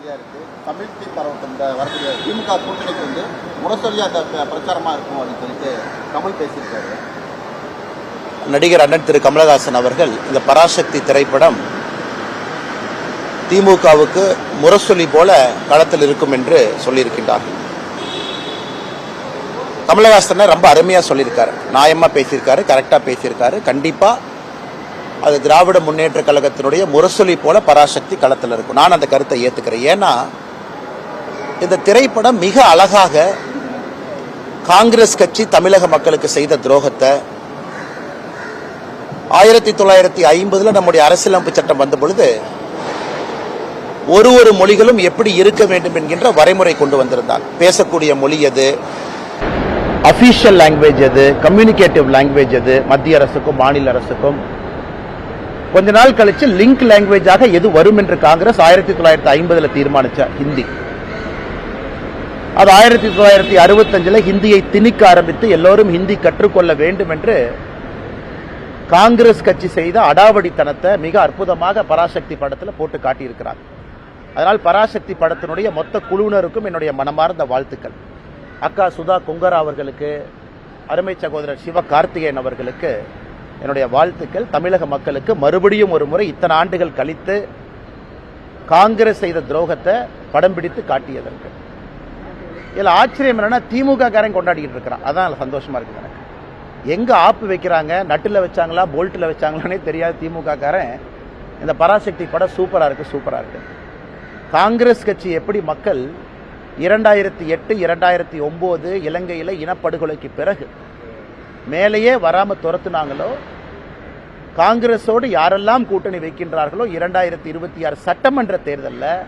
செய்தியாக இருக்குது. தமிழ் தீ பரவட்டும் இந்த வரக்கூடிய திமுக கூட்டணிக்கு முரசொலி அந்த பிரச்சாரமாக இருக்கும் அப்படின்னு சொல்லிட்டு கமல் பேசியிருக்காரு. நடிகர் அண்ணன் திரு கமலஹாசன் அவர்கள் இந்த பராசக்தி திரைப்படம் திமுகவுக்கு முரசொலி போல களத்தில் இருக்கும் என்று சொல்லியிருக்கின்றார்கள். கமலஹாசனை ரொம்ப அருமையாக சொல்லியிருக்காரு, நியாயமாக பேசியிருக்காரு, கரெக்டாக பேசியிருக்காரு. கண்டிப்பாக அது திராவிட முன்னேற்ற கழகத்தினுடைய முரசொலி போல பராசக்தி களத்தில் இருக்கும். நான் அந்த கருத்தை ஏற்றுக்கிறேன். ஏன்னா இந்த திரைப்படம் மிக அழகாக காங்கிரஸ் கட்சி தமிழக மக்களுக்கு செய்த துரோகத்தை 1950 நம்முடைய அரசியலமைப்பு சட்டம் வந்த பொழுது ஒரு மொழிகளும் எப்படி இருக்க வேண்டும் என்கின்ற வரைமுறை கொண்டு வந்திருந்தார். பேசக்கூடிய மொழி எது, அபிஷியல் லாங்குவேஜ் எது, கம்யூனிகேட்டிவ் லாங்குவேஜ் எது, மத்திய அரசுக்கும் மாநில அரசுக்கும். கொஞ்ச நாள் கழிச்சு லிங்க் லாங்குவேஜாக எது வரும் என்று காங்கிரஸ் 1950 தீர்மானிச்சார், ஹிந்தி. அது 1965 ஹிந்தியை திணிக்க ஆரம்பித்து எல்லோரும் ஹிந்தி கற்றுக்கொள்ள வேண்டும் என்று காங்கிரஸ் கட்சி செய்த அடாவடித்தனத்தை மிக அற்புதமாக பராசக்தி படத்தில் போட்டு காட்டியிருக்கிறார். அதனால் பராசக்தி படத்தினுடைய மொத்த குழுவினருக்கும் என்னுடைய மனமார்ந்த வாழ்த்துக்கள். அக்கா சுதா கொங்கரா அவர்களுக்கு, அருமை சகோதரர் சிவ கார்த்திகேயன் அவர்களுக்கு என்னுடைய வாழ்த்துக்கள். தமிழக மக்களுக்கு மறுபடியும் ஒரு முறை இத்தனை ஆண்டுகள் கழித்து காங்கிரஸ் செய்த துரோகத்தை படம் பிடித்து காட்டியதற்கு. இதில் ஆச்சரியம் என்னன்னா திமுக காரன் கொண்டாடிக்கிட்டு இருக்கிறான். அதான் சந்தோஷமா இருக்கு எனக்கு. எங்க ஆப்பு வைக்கிறாங்க, நட்டுல வச்சாங்களா போல்ட்டில் வச்சாங்களானே தெரியாது திமுக காரன். இந்த பராசக்தி படம் சூப்பரா இருக்கு. காங்கிரஸ் கட்சி எப்படி மக்கள் 2008 2009 இலங்கையில் இனப்படுகொலைக்கு பிறகு மேலேயே வராம துரத்துனாங்களோ, காங்கிரஸோடு யாரெல்லாம் கூட்டணி வைக்கின்றார்களோ 2026 சட்டமன்ற தேர்தலில்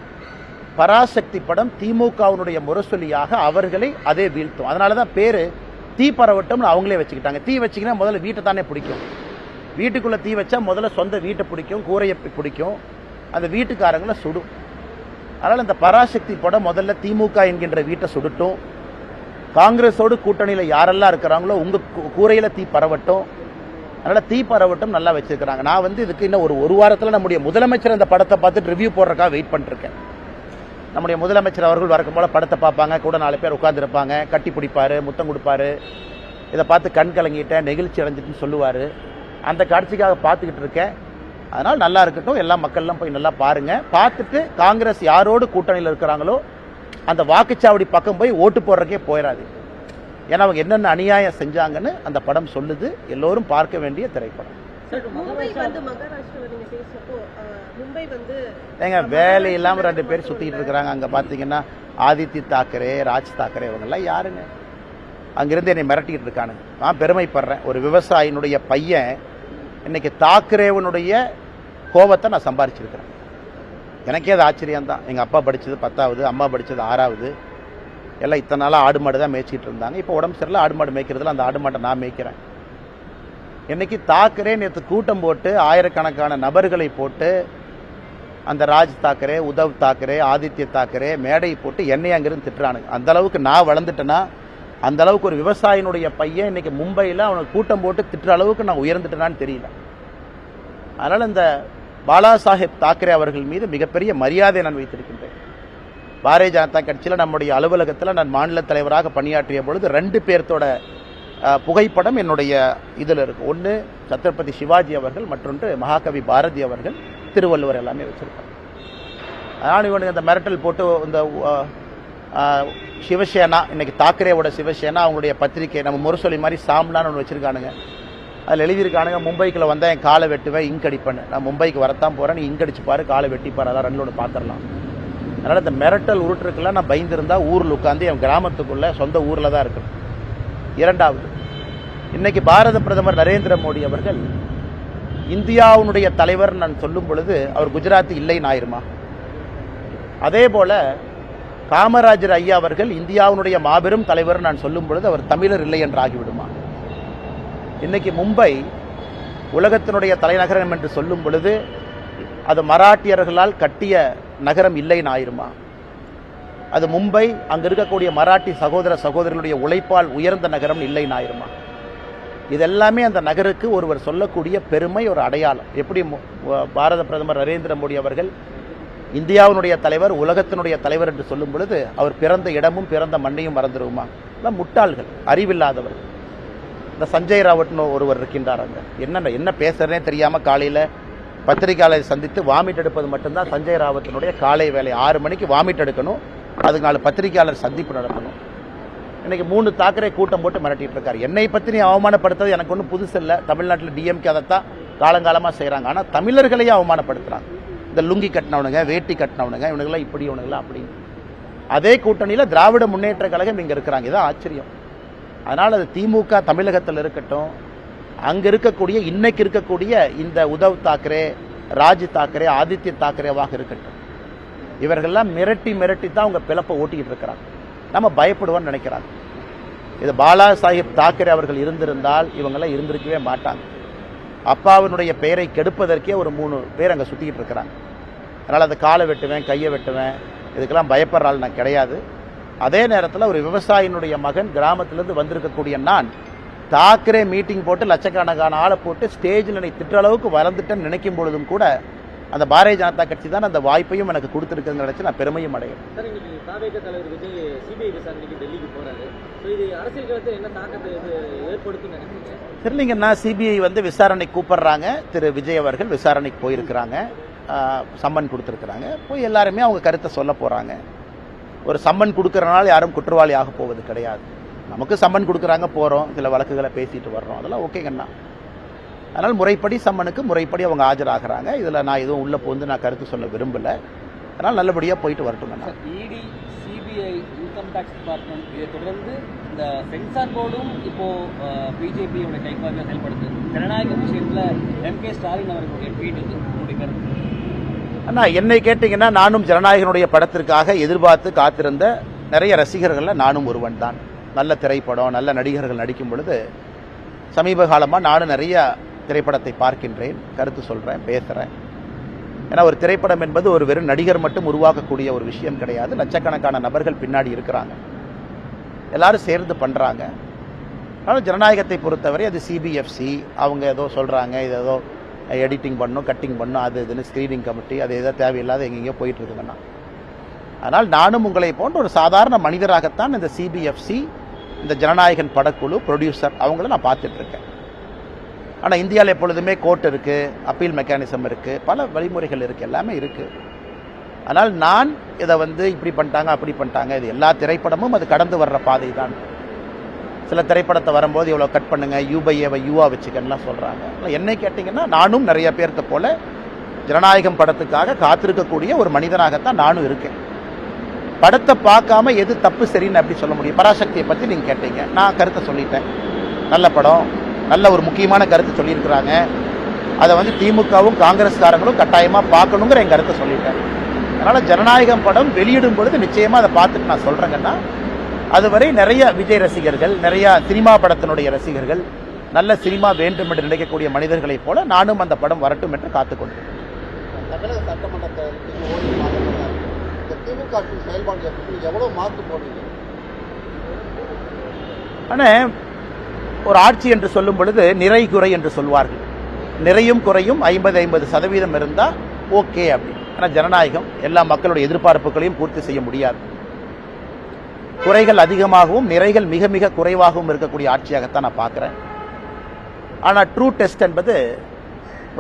பராசக்தி படம் திமுகவினுடைய முரசொலியாக அவர்களை அதே வீழ்த்தும். அதனாலதான் பேரு தீ பரவட்டம்னு அவங்களே வச்சுக்கிட்டாங்க. தீ வச்சிங்கன்னா முதல்ல வீட்டை தானே பிடிக்கும். வீட்டுக்குள்ள தீ வச்சா முதல்ல சொந்த வீட்டை பிடிக்கும், கூரையை பிடிக்கும், அந்த வீட்டுக்காரங்களை சுடும். அதனால் இந்த பராசக்தி படம் முதல்ல திமுக என்கின்ற வீட்டை சுடட்டும், காங்கிரஸோடு கூட்டணியில் யாரெல்லாம் இருக்கிறாங்களோ உங்க கூரையில தீ பரவட்டும். அதனால தீ பரவட்டும் நல்லா வச்சிருக்கிறாங்க. நான் இதுக்கு இன்னும் ஒரு வாரத்தில் நம்முடைய முதலமைச்சர் இந்த படத்தை பார்த்துட்டு ரிவ்யூ போடுறதுக்காக வெயிட் பண்ணிருக்கேன். நம்முடைய முதலமைச்சர் அவர்கள் வழக்கம் போல படத்தை பார்ப்பாங்க, கூட 4 பேர் உட்கார்ந்துருப்பாங்க, கட்டி பிடிப்பாரு, முத்தம் கொடுப்பாரு, இதை பார்த்து கண் கலங்கிட்டேன், நெகிழ்ச்சி அடைஞ்சிட்டுன்னு சொல்லுவார். அந்த காட்சிக்காக பார்த்துக்கிட்டு இருக்கேன். அதனால் நல்லா இருக்கட்டும், எல்லா மக்கள்லாம் போய் நல்லா பாருங்க. பார்த்துட்டு காங்கிரஸ் யாரோடு கூட்டணியில் இருக்கிறாங்களோ அந்த வாக்குச்சாவடி பக்கம் போய் ஓட்டு போடுறதுக்கே போயிடாது. ஏன்னா அவங்க என்னென்ன அநியாயம் செஞ்சாங்கன்னு அந்த படம் சொல்லுது. எல்லோரும் பார்க்க வேண்டிய திரைப்படம். ஏங்க வேலை இல்லாம 2 பேர் சுத்திட்டு இருக்கிறாங்க. அங்க பாத்தீங்கன்னா ஆதித்ய தாக்கரே, ராஜ் தாக்கரே, இவங்கெல்லாம் யாருங்க? அங்கிருந்து என்னை மிரட்டிட்டு இருக்கானுங்க. நான் பெருமைப்படுறேன். ஒரு விவசாயினுடைய பையன் இன்னைக்கு தாக்கரேவனுடைய கோபத்தை நான் சம்பாரிச்சிருக்கிறேன். எனக்கே அது ஆச்சரியம் தான். எங்கள் அப்பா படித்தது 10வது, அம்மா படித்தது 6வது. எல்லாம் இத்தனை நாளாக ஆடு மாடு தான் மேய்ச்சிட்டு இருந்தாங்க. இப்போ உடம்பு சரியில்லை, ஆடு மாடு மேய்க்கிறதுல அந்த ஆடு மாட்டை நான் மேய்க்கிறேன். இன்னைக்கு தாக்கரே நேற்று கூட்டம் போட்டு ஆயிரக்கணக்கான நபர்களை போட்டு அந்த ராஜ் தாக்கரே, உத்தவ் தாக்கரே, ஆதித்ய தாக்கரே மேடை போட்டு என்னை அங்கிருந்து திட்டுறானுங்க. அந்த அளவுக்கு நான் வளர்ந்துட்டேன்னா, அந்த அளவுக்கு ஒரு விவசாயினுடைய பையன் இன்னைக்கு மும்பையில் அவனுக்கு கூட்டம் போட்டு திட்டுற அளவுக்கு நான் உயர்ந்துட்டேனான்னு தெரியல. அதனால் இந்த பாலா சாஹேப் தாக்கரே அவர்கள் மீது மிகப்பெரிய மரியாதை நான் வைத்திருக்கின்றேன். பாரதிய ஜனதா கட்சியில் நம்முடைய அலுவலகத்தில் நான் மாநில தலைவராக பணியாற்றிய பொழுது 2 பேர்த்தோட புகைப்படம் என்னுடைய இதில் இருக்கு. ஒன்று சத்ரபதி சிவாஜி அவர்கள், மற்றொன்று மகாகவி பாரதி அவர்கள், திருவள்ளுவர் எல்லாமே வச்சிருக்காங்க. ஆனால் இவனுக்கு இந்த மிரட்டல் போட்டு இந்த சிவசேனா, இன்னைக்கு தாக்கரேவோட சிவசேனா அவங்களுடைய பத்திரிகை நம்ம முரசொலி மாதிரி சாம்லான்னு ஒன்று வச்சிருக்கானுங்க. அதில் எழுதியிருக்கானுங்க, மும்பைக்குள்ள வந்தால் என் காலை வெட்டுவேன், இங்க் அடிப்பேன். நான் மும்பைக்கு வரத்தான் போகிறேன், நீ இங்க் அடிச்சு பாரு, காலை வெட்டிப்பாரு, அதான் 2 பார்த்துடலாம். அதனால் இந்த மிரட்டல் உருட்டுருக்கெல்லாம் நான் பயந்துருந்தா ஊரில் உட்காந்து என் கிராமத்துக்குள்ள சொந்த ஊரில் தான் இருக்கணும். 2வது, இன்னைக்கு பாரத பிரதமர் நரேந்திர மோடி அவர்கள் இந்தியாவுடைய தலைவர் நான் சொல்லும் பொழுது அவர் குஜராத்தி இல்லைன்னு ஆயிருமா? அதே போல காமராஜர் ஐயா அவர்கள் இந்தியாவுடைய மாபெரும் தலைவர் நான் சொல்லும் பொழுது அவர் தமிழர் இல்லை என்று ஆகிவிடுமா? இன்னைக்கு மும்பை உலகத்தினுடைய தலைநகரம் என்று சொல்லும் பொழுது அது மராட்டியர்களால் கட்டிய நகரம் இல்லைன்னு ஆயிருமா? அது மும்பை அங்க இருக்கக்கூடிய மராட்டி சகோதர சகோதரர்களுடைய உழைப்பால் உயர்ந்த நகரம் இல்லைன்னு ஆயிருமா? இதெல்லாமே அந்த நகருக்கு ஒருவர் சொல்லக்கூடிய பெருமை, ஒரு அடையாளம். எப்படி பாரத பிரதமர் நரேந்திர மோடி அவர்கள் இந்தியாவினுடைய தலைவர் உலகத்தினுடைய தலைவர் என்று சொல்லும் பொழுது அவர் பிறந்த இடமும் பிறந்த மண்ணையும் மறந்துடுவோமா? முட்டாள்கள், அறிவில்லாதவர்கள். இந்த சஞ்சய் ராவட்னு ஒருவர் இருக்கின்றார். அங்க என்ன பேசுறதே தெரியாம காலையில பத்திரிகையாளரை சந்தித்து வாமிட் எடுப்பது மட்டும்தான் சஞ்சய் ராவத்தினுடைய காலை வேலை. 6 மணிக்கு வாமிட் எடுக்கணும், அதுக்கு 4 பத்திரிகையாளர் சந்திப்பு நடத்தணும். இன்னைக்கு 3 தாக்கரே கூட்டம் போட்டு மிரட்டிட்டு இருக்காரு. என்னை பற்றி அவமானப்படுத்துறது எனக்கு ஒன்றும் புதுசு இல்லை. தமிழ்நாட்டில் டிஎம்கே அதைத்தான் காலங்காலமாக செய்கிறாங்க. ஆனால் தமிழர்களையே அவமானப்படுத்துகிறாங்க. இந்த லுங்கி கட்டினவனுங்க, வேட்டி கட்டினவனுங்க, இவனுங்களாம் இப்படி, இவனுங்களாம் அப்படின்னு. அதே கூட்டணியில் திராவிட முன்னேற்ற கழகம் இங்கே இருக்கிறாங்க. இதான் ஆச்சரியம். அதனால் அது திமுக தமிழகத்தில் இருக்கட்டும், அங்கே இருக்கக்கூடிய இன்னைக்கு இருக்கக்கூடிய இந்த உத்தவ் தாக்கரே, ராஜ் தாக்கரே, ஆதித்ய தாக்கரேவாக இருக்கட்டும், இவர்கள்லாம் மிரட்டி மிரட்டி தான் அவங்க பிளப்பை ஓட்டிக்கிட்டு இருக்கிறாங்க. நம்ம பயப்படுவோம்னு நினைக்கிறாங்க. இது பாலா சாஹிப் தாக்கரே அவர்கள் இருந்திருந்தால் இவங்கெல்லாம் இருந்திருக்கவே மாட்டாங்க. அப்பாவினுடைய பெயரை கெடுப்பதற்கே ஒரு 3 பேர் அங்கே சுற்றிக்கிட்டு இருக்கிறாங்க. அதனால் அந்த காலை வெட்டுவேன், கையை வெட்டுவேன், இதுக்கெல்லாம் பயப்படுற ஆள் நான் கிடையாது. அதே நேரத்தில் ஒரு விவசாயினுடைய மகன் கிராமத்திலேருந்து வந்திருக்கக்கூடிய நான் தாக்கரே மீட்டிங் போட்டு லட்சக்கணக்கான ஆளை போட்டு ஸ்டேஜில் என்னை திட்ட அளவுக்கு வளர்ந்துட்டேன்னு நினைக்கும் பொழுதும் கூட அந்த பாரதிய ஜனதா கட்சி தான் அந்த வாய்ப்பையும் எனக்கு கொடுத்துருக்குன்னு நினைச்சு நான் பெருமையும் அடைகிறேன். சார், இன்னைக்கு தாவேக தலைவர் விஜய் சிபிஐ விசாரணைக்கு டெல்லிக்கு போறாரு. இது அரசியல் களத்தில் என்ன தாக்கத்தை ஏற்படுத்தும் நினைக்கிறீங்க? தெரியலீங்கன்னா சிபிஐ விசாரணை கூப்பிடுறாங்க. திரு விஜய் அவர்கள் விசாரணைக்கு போயிருக்கிறாங்க, சம்மன் கொடுத்துருக்குறாங்க. போய் எல்லாருமே அவங்க கருத்தை சொல்ல போறாங்க. ஒரு சம்மன் கொடுக்கறனால யாரும் குற்றவாளி ஆக போவது கிடையாது. நமக்கு சம்மன் கொடுக்குறாங்க, போறோம், சில வழக்குகளை பேசிட்டு வர்றோம், அதெல்லாம் ஓகேங்கண்ணா. அதனால் முறைப்படி சம்மனுக்கு முறைப்படி அவங்க ஆஜராகிறாங்க. இதில் நான் எதுவும் உள்ள போந்து நான் கருத்து சொல்ல விரும்பலை. அதனால் நல்லபடியாக போயிட்டு வரட்டுங்கண்ணா. இடி, சிபிஐ, இன்கம் டேக்ஸ் டிபார்ட்மெண்ட் இதை தொடர்ந்து இந்த சென்சார் போர்டும் இப்போ பிஜேபியோட கைப்பாக செயல்படுது. ஜனநாயக விஷயத்தில் எம்.கே. ஸ்டாலின் அவர்களுடைய ட்வீட் உங்களுடைய கருத்து? அண்ணா, என்னை கேட்டீங்கன்னா நானும் ஜனநாயகனுடைய படத்திற்காக எதிர்பார்த்து காத்திருந்த நிறைய ரசிகர்களில் நானும் ஒருவன் தான். நல்ல திரைப்படம், நல்ல நடிகர்கள் நடிக்கும் பொழுது சமீப காலமாக நானும் நிறைய திரைப்படத்தை பார்க்கின்றேன், கருத்து சொல்கிறேன், பேசுகிறேன். ஏன்னா ஒரு திரைப்படம் என்பது ஒரு வெறும் நடிகர் மட்டும் உருவாக்கக்கூடிய ஒரு விஷயம் கிடையாது. லட்சக்கணக்கான நபர்கள் பின்னாடி இருக்கிறாங்க, எல்லாரும் சேர்ந்து பண்ணுறாங்க. ஆனால் ஜனநாயகத்தை பொறுத்தவரை அது சிபிஎஃப்சி அவங்க ஏதோ சொல்கிறாங்க, இது ஏதோ எடிட்டிங் பண்ணும், கட்டிங் பண்ணும், அது இதுன்னு ஸ்க்ரீனிங் கமிட்டி, அது ஏதோ தேவையில்லாத எங்கெங்கேயோ போயிட்டு இருக்குங்கண்ணா. அதனால் நானும் உங்களை போன்ற ஒரு சாதாரண மனிதராகத்தான் இந்த சிபிஎஃப்சி, இந்த ஜனநாயகன் படக்குழு, ப்ரொடியூசர் அவங்கள நான் பார்த்துட்டு இருக்கேன். ஆனால் இந்தியாவில் எப்பொழுதுமே கோர்ட் இருக்குது, அப்பீல் மெக்கானிசம் இருக்குது, பல வழிமுறைகள் இருக்குது, எல்லாமே இருக்குது. ஆனால் நான் இதை இப்படி பண்ணிட்டாங்க, அப்படி பண்ணிட்டாங்க, இது எல்லா திரைப்படமும் அது கடந்து வர்ற பாதை தான். சில திரைப்படத்தை வரும்போது இவ்வளோ கட் பண்ணுங்க, யூபைஏவை யூவா வச்சுக்கன்னா சொல்கிறாங்க. என்னை கேட்டிங்கன்னா நானும் நிறைய பேர்த்த போல ஜனநாயகம் படத்துக்காக காத்திருக்கக்கூடிய ஒரு மனிதனாகத்தான் நானும் இருக்கேன். படத்தை பார்க்காம எது தப்பு சரின்னு அப்படி சொல்ல முடியும்? பராசக்தியை பற்றி நீங்கள் கேட்டீங்க, நான் கருத்தை சொல்லிட்டேன். நல்ல படம், நல்ல ஒரு முக்கியமான கருத்து சொல்லியிருக்கிறாங்க. அதை திமுகவும் காங்கிரஸ்காரங்களும் கட்டாயமாக பார்க்கணுங்கிற என் கருத்தை சொல்லிட்டேன். அதனால் ஜனநாயகம் படம் வெளியிடும் பொழுது நிச்சயமாக அதை பார்த்துட்டு நான் சொல்கிறேங்கன்னா, அதுவரை நிறைய விஜய் ரசிகர்கள், நிறைய சினிமா படத்தினுடைய ரசிகர்கள், நல்ல சினிமா வேண்டும் என்று நினைக்கக்கூடிய மனிதர்களைப் போல நானும் அந்த படம் வரட்டும் என்று காத்துக்கொண்டிருக்கிறேன். தமிழக சட்டமன்றத்தை திமுக செயல்பாடு எவ்வளவு மாற்று போடுவீங்க? ஆனால் ஒரு ஆட்சி என்று சொல்லும் பொழுது நிறை குறை என்று சொல்வார்கள். நிறையும் குறையும் 50-50% இருந்தால் ஓகே அப்படின்னு. ஆனால் ஜனநாயகம் எல்லா மக்களுடைய எதிர்பார்ப்புகளையும் பூர்த்தி செய்ய முடியாது. குறைகள் அதிகமாகவும் நிறைகள் மிக மிக குறைவாகவும் இருக்கக்கூடிய ஆட்சியாகத்தான் நான் பார்க்குறேன். ஆனால் ட்ரூ டெஸ்ட் என்பது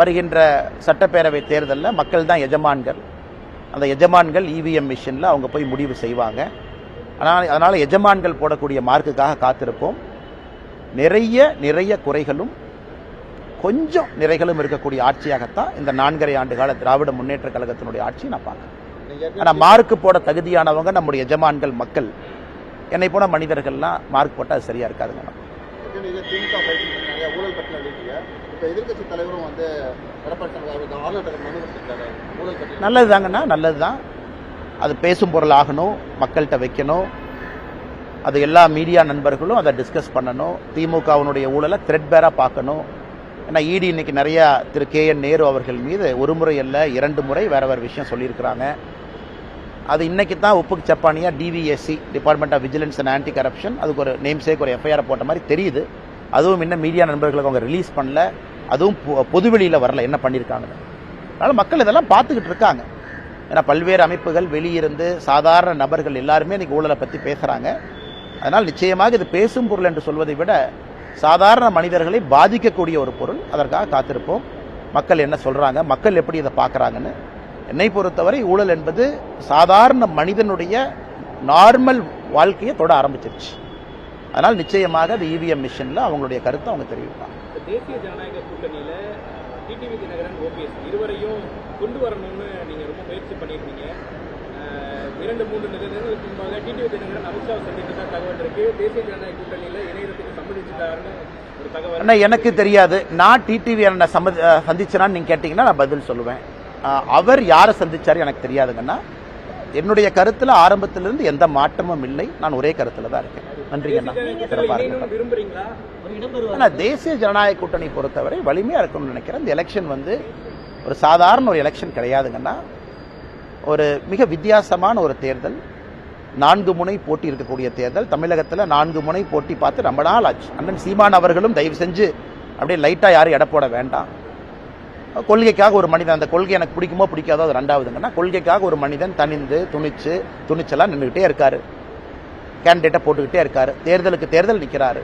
வருகின்ற சட்டப்பேரவை தேர்தலில் மக்கள் தான் எஜமான்கள். அந்த எஜமான்கள் இவிஎம் மிஷினில் அவங்க போய் முடிவு செய்வாங்க. அதனால் எஜமான்கள் போடக்கூடிய மார்க்குக்காக காத்திருப்போம். நிறைய குறைகளும் கொஞ்சம் நிறைகளும் இருக்கக்கூடிய ஆட்சியாகத்தான் இந்த 4.5 ஆண்டு கால திராவிட முன்னேற்ற கழகத்தினுடைய ஆட்சி நான் பார்க்குறேன். ஆனால் மார்க்கு போட தகுதியானவங்க நம்முடைய எஜமான்கள் மக்கள். என்னை போன மனிதர்கள்லாம் மார்க் போட்டால் அது சரியா இருக்காதுங்க. நல்லதுதாங்கண்ணா, நல்லதுதான். அது பேசும் பொருள் ஆகணும், மக்கள்கிட்ட வைக்கணும். அது எல்லா மீடியா நண்பர்களும் அதை டிஸ்கஸ் பண்ணணும். திமுகவினுடைய ஊழலை த்ரெட்பேராக பார்க்கணும். ஏன்னா இடி இன்னைக்கு நிறைய திரு KN நேரு அவர்கள் மீது ஒரு முறை அல்ல 2 முறை வேற விஷயம் சொல்லியிருக்கிறாங்க. அது இன்னைக்கு தான் உப்புக்கு சப்பானியா DVSC, department of vigilance and anti corruption, அதுக்கு ஒரு நேம் சேக் ஒரு FIR போட்ட மாதிரி தெரியுது. அதுவும் இன்னும் மீடியா நண்பர்களுக்கு அவங்க ரிலீஸ் பண்ணல, அதுவும் பொதுவெளியில் வரல என்ன பண்ணியிருக்காங்கன்னு. அதனால் மக்கள் இதெல்லாம் பார்த்துக்கிட்டு இருக்காங்க. ஏன்னா பல்வேறு அமைப்புகள் வெளியிருந்து சாதாரண நபர்கள் எல்லாருமே இன்னைக்கு ஊழலை பற்றி பேசுகிறாங்க. அதனால் நிச்சயமாக இது பேசும் பொருள் என்று சொல்வதை விட சாதாரண மனிதர்களை பாதிக்கக்கூடிய ஒரு பொருள். அதற்காக காத்திருப்போம். மக்கள் என்ன சொல்கிறாங்க, மக்கள் எப்படி இதை பார்க்குறாங்கன்னு. என்னை பொறுத்தவரை ஊழல் என்பது சாதாரண மனிதனுடைய நார்மல் வாழ்க்கையை தொட ஆரம்பிச்சிருச்சு. அதனால் நிச்சயமாக அது இவிஎம் மிஷனில் அவங்களுடைய கருத்தை அவங்க தெரிவிப்பாங்க. தேசிய ஜனநாயக கூட்டணியில் டிடிவி தினகரன் ஓபிஎஸ் இருவரையும் கொண்டு வரணும்னு நீங்கள் ரொம்ப முயற்சி பண்ணியிருந்தீங்க. 2-3 நிமிடங்களுக்கு முன்பாக டிடிவி தினகரன் அமித்ஷாவை சந்தித்ததா தகவல் இருக்கு. தேசிய ஜனநாயக கூட்டணியில் இணையத்துக்கு சம்மதிச்சுட்டாருன்னு ஒரு தகவல். ஆனால் எனக்கு தெரியாது. நான் டிடிவி என்ன சந்திச்சேனான்னு நீங்கள் கேட்டிங்கன்னா நான் பதில் சொல்லுவேன். அவர் யாரை சந்திச்சாரு எனக்கு தெரியாதுங்கன்னா. என்னுடைய கருத்தில் ஆரம்பத்திலிருந்து எந்த மாற்றமும் இல்லை. நான் ஒரே கருத்தில் தான் இருக்கேன். நன்றிங்கண்ணா. தேசிய ஜனநாயக கூட்டணி பொறுத்தவரை வலிமையா இருக்கும்னு நினைக்கிறேன். இந்த எலெக்ஷன் ஒரு சாதாரண ஒரு எலெக்ஷன் கிடையாதுங்கன்னா. ஒரு மிக வித்தியாசமான ஒரு தேர்தல். 4 முனை போட்டி இருக்கக்கூடிய தேர்தல். தமிழகத்தில் 4 முனை போட்டி பார்த்து ரொம்ப நாள் ஆச்சு. அண்ணன் சீமான் அவர்களும் தயவு செஞ்சு அப்படியே லைட்டா யாரும் எடை போட வேண்டாம். கொள்கைக்காக ஒரு மனிதன், அந்த கொள்கை எனக்கு பிடிக்குமோ பிடிக்காதோ அது ரெண்டாவதுங்கன்னா, கொள்கைக்காக ஒரு மனிதன் தனிந்து துணிச்சலா நின்றுகிட்டே இருக்காரு. கேண்டிடேட்டை போட்டுக்கிட்டே இருக்காரு. தேர்தலுக்கு தேர்தல் நிற்கிறாரு.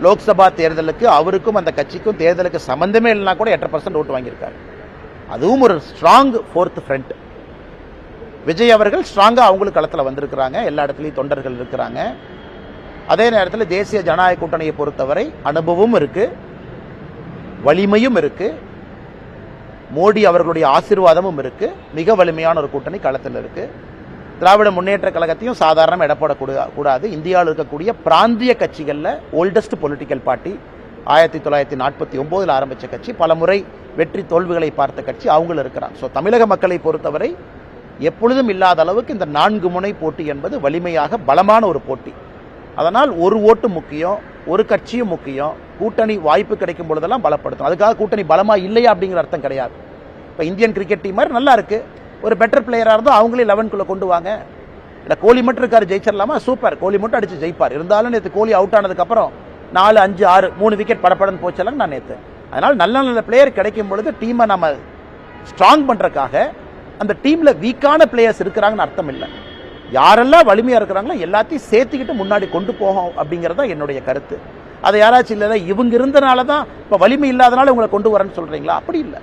லோக்சபா தேர்தலுக்கு அவருக்கும் அந்த கட்சிக்கும் தேர்தலுக்கு சம்பந்தமே இல்லைனா கூட 8% ஓட்டு வாங்கியிருக்காரு. அதுவும் ஒரு ஸ்ட்ராங் 4th ஃப்ரண்ட். விஜய் அவர்கள் ஸ்ட்ராங்கா அவங்களுக்கு களத்தில் வந்திருக்கிறாங்க. எல்லா இடத்துலையும் தொண்டர்கள் இருக்கிறாங்க. அதே நேரத்தில் தேசிய ஜனநாயக கூட்டணியை பொறுத்தவரை அனுபவமும் இருக்கு, வலிமையும் இருக்கு, மோடி அவர்களுடைய ஆசீர்வாதமும் இருக்கு. மிக வலிமையான ஒரு கூட்டணி களத்தில் இருக்கு. திராவிட முன்னேற்ற கழகத்தையும் சாதாரண இடப்படக்கூடாது. இந்தியாவில் இருக்கக்கூடிய பிராந்திய கட்சிகளில் ஓல்டஸ்ட் பொலிட்டிக்கல் பார்ட்டி. 1949 ஆரம்பித்த கட்சி, பல முறை வெற்றி தோல்விகளை பார்த்த கட்சி அவங்களும் இருக்கிறாங்க. ஸோ தமிழக மக்களை பொறுத்தவரை எப்பொழுதும் இல்லாத அளவுக்கு இந்த 4 முனை போட்டி என்பது வலிமையாக பலமான ஒரு போட்டி. அதனால் ஒரு ஓட்டு முக்கியம், ஒரு கட்சியும் முக்கியம். கூட்டணி வாய்ப்பு கிடைக்கும் பொழுதெல்லாம் பலப்படுத்தும். அதுக்காக கூட்டணி பலமா இல்லையா அப்படிங்கிற அர்த்தம் கிடையாது. இப்போ இந்தியன் கிரிக்கெட் டீம் மாதிரி நல்லா இருக்கு, ஒரு பெட்டர் பிளேயராக இருந்தால் அவங்களே 11க்குள்ள கொண்டு வாங்க. இல்லை கோலி மட்டும் இருக்காரு, ஜெயிச்சிடலாமா? சூப்பர், கோலி மட்டும் அடிச்சு ஜெயிப்பார். இருந்தாலும் நேற்று கோலி அவுட் ஆனதுக்கு அப்புறம் 4, 5, 6, 3 விக்கெட் படப்படன்னு போச்சலாம் நான் நேற்று. அதனால் நல்ல நல்ல பிளேயர் கிடைக்கும் பொழுது டீமை நம்ம ஸ்ட்ராங் பண்றதுக்காக அந்த டீம்ல வீக்கான பிளேயர்ஸ் இருக்கிறாங்கன்னு அர்த்தம் இல்லை. யாரெல்லாம் வலிமையா இருக்கிறாங்களோ எல்லாத்தையும் சேர்த்துக்கிட்டு முன்னாடி கொண்டு போகும் அப்படிங்கறத என்னுடைய கருத்து. அதை யாராச்சும் இல்லை இவங்க இருந்தனால தான் இப்போ வலிமை இல்லாதனால உங்களை கொண்டு வரேன்னு சொல்றீங்களா? அப்படி இல்லை.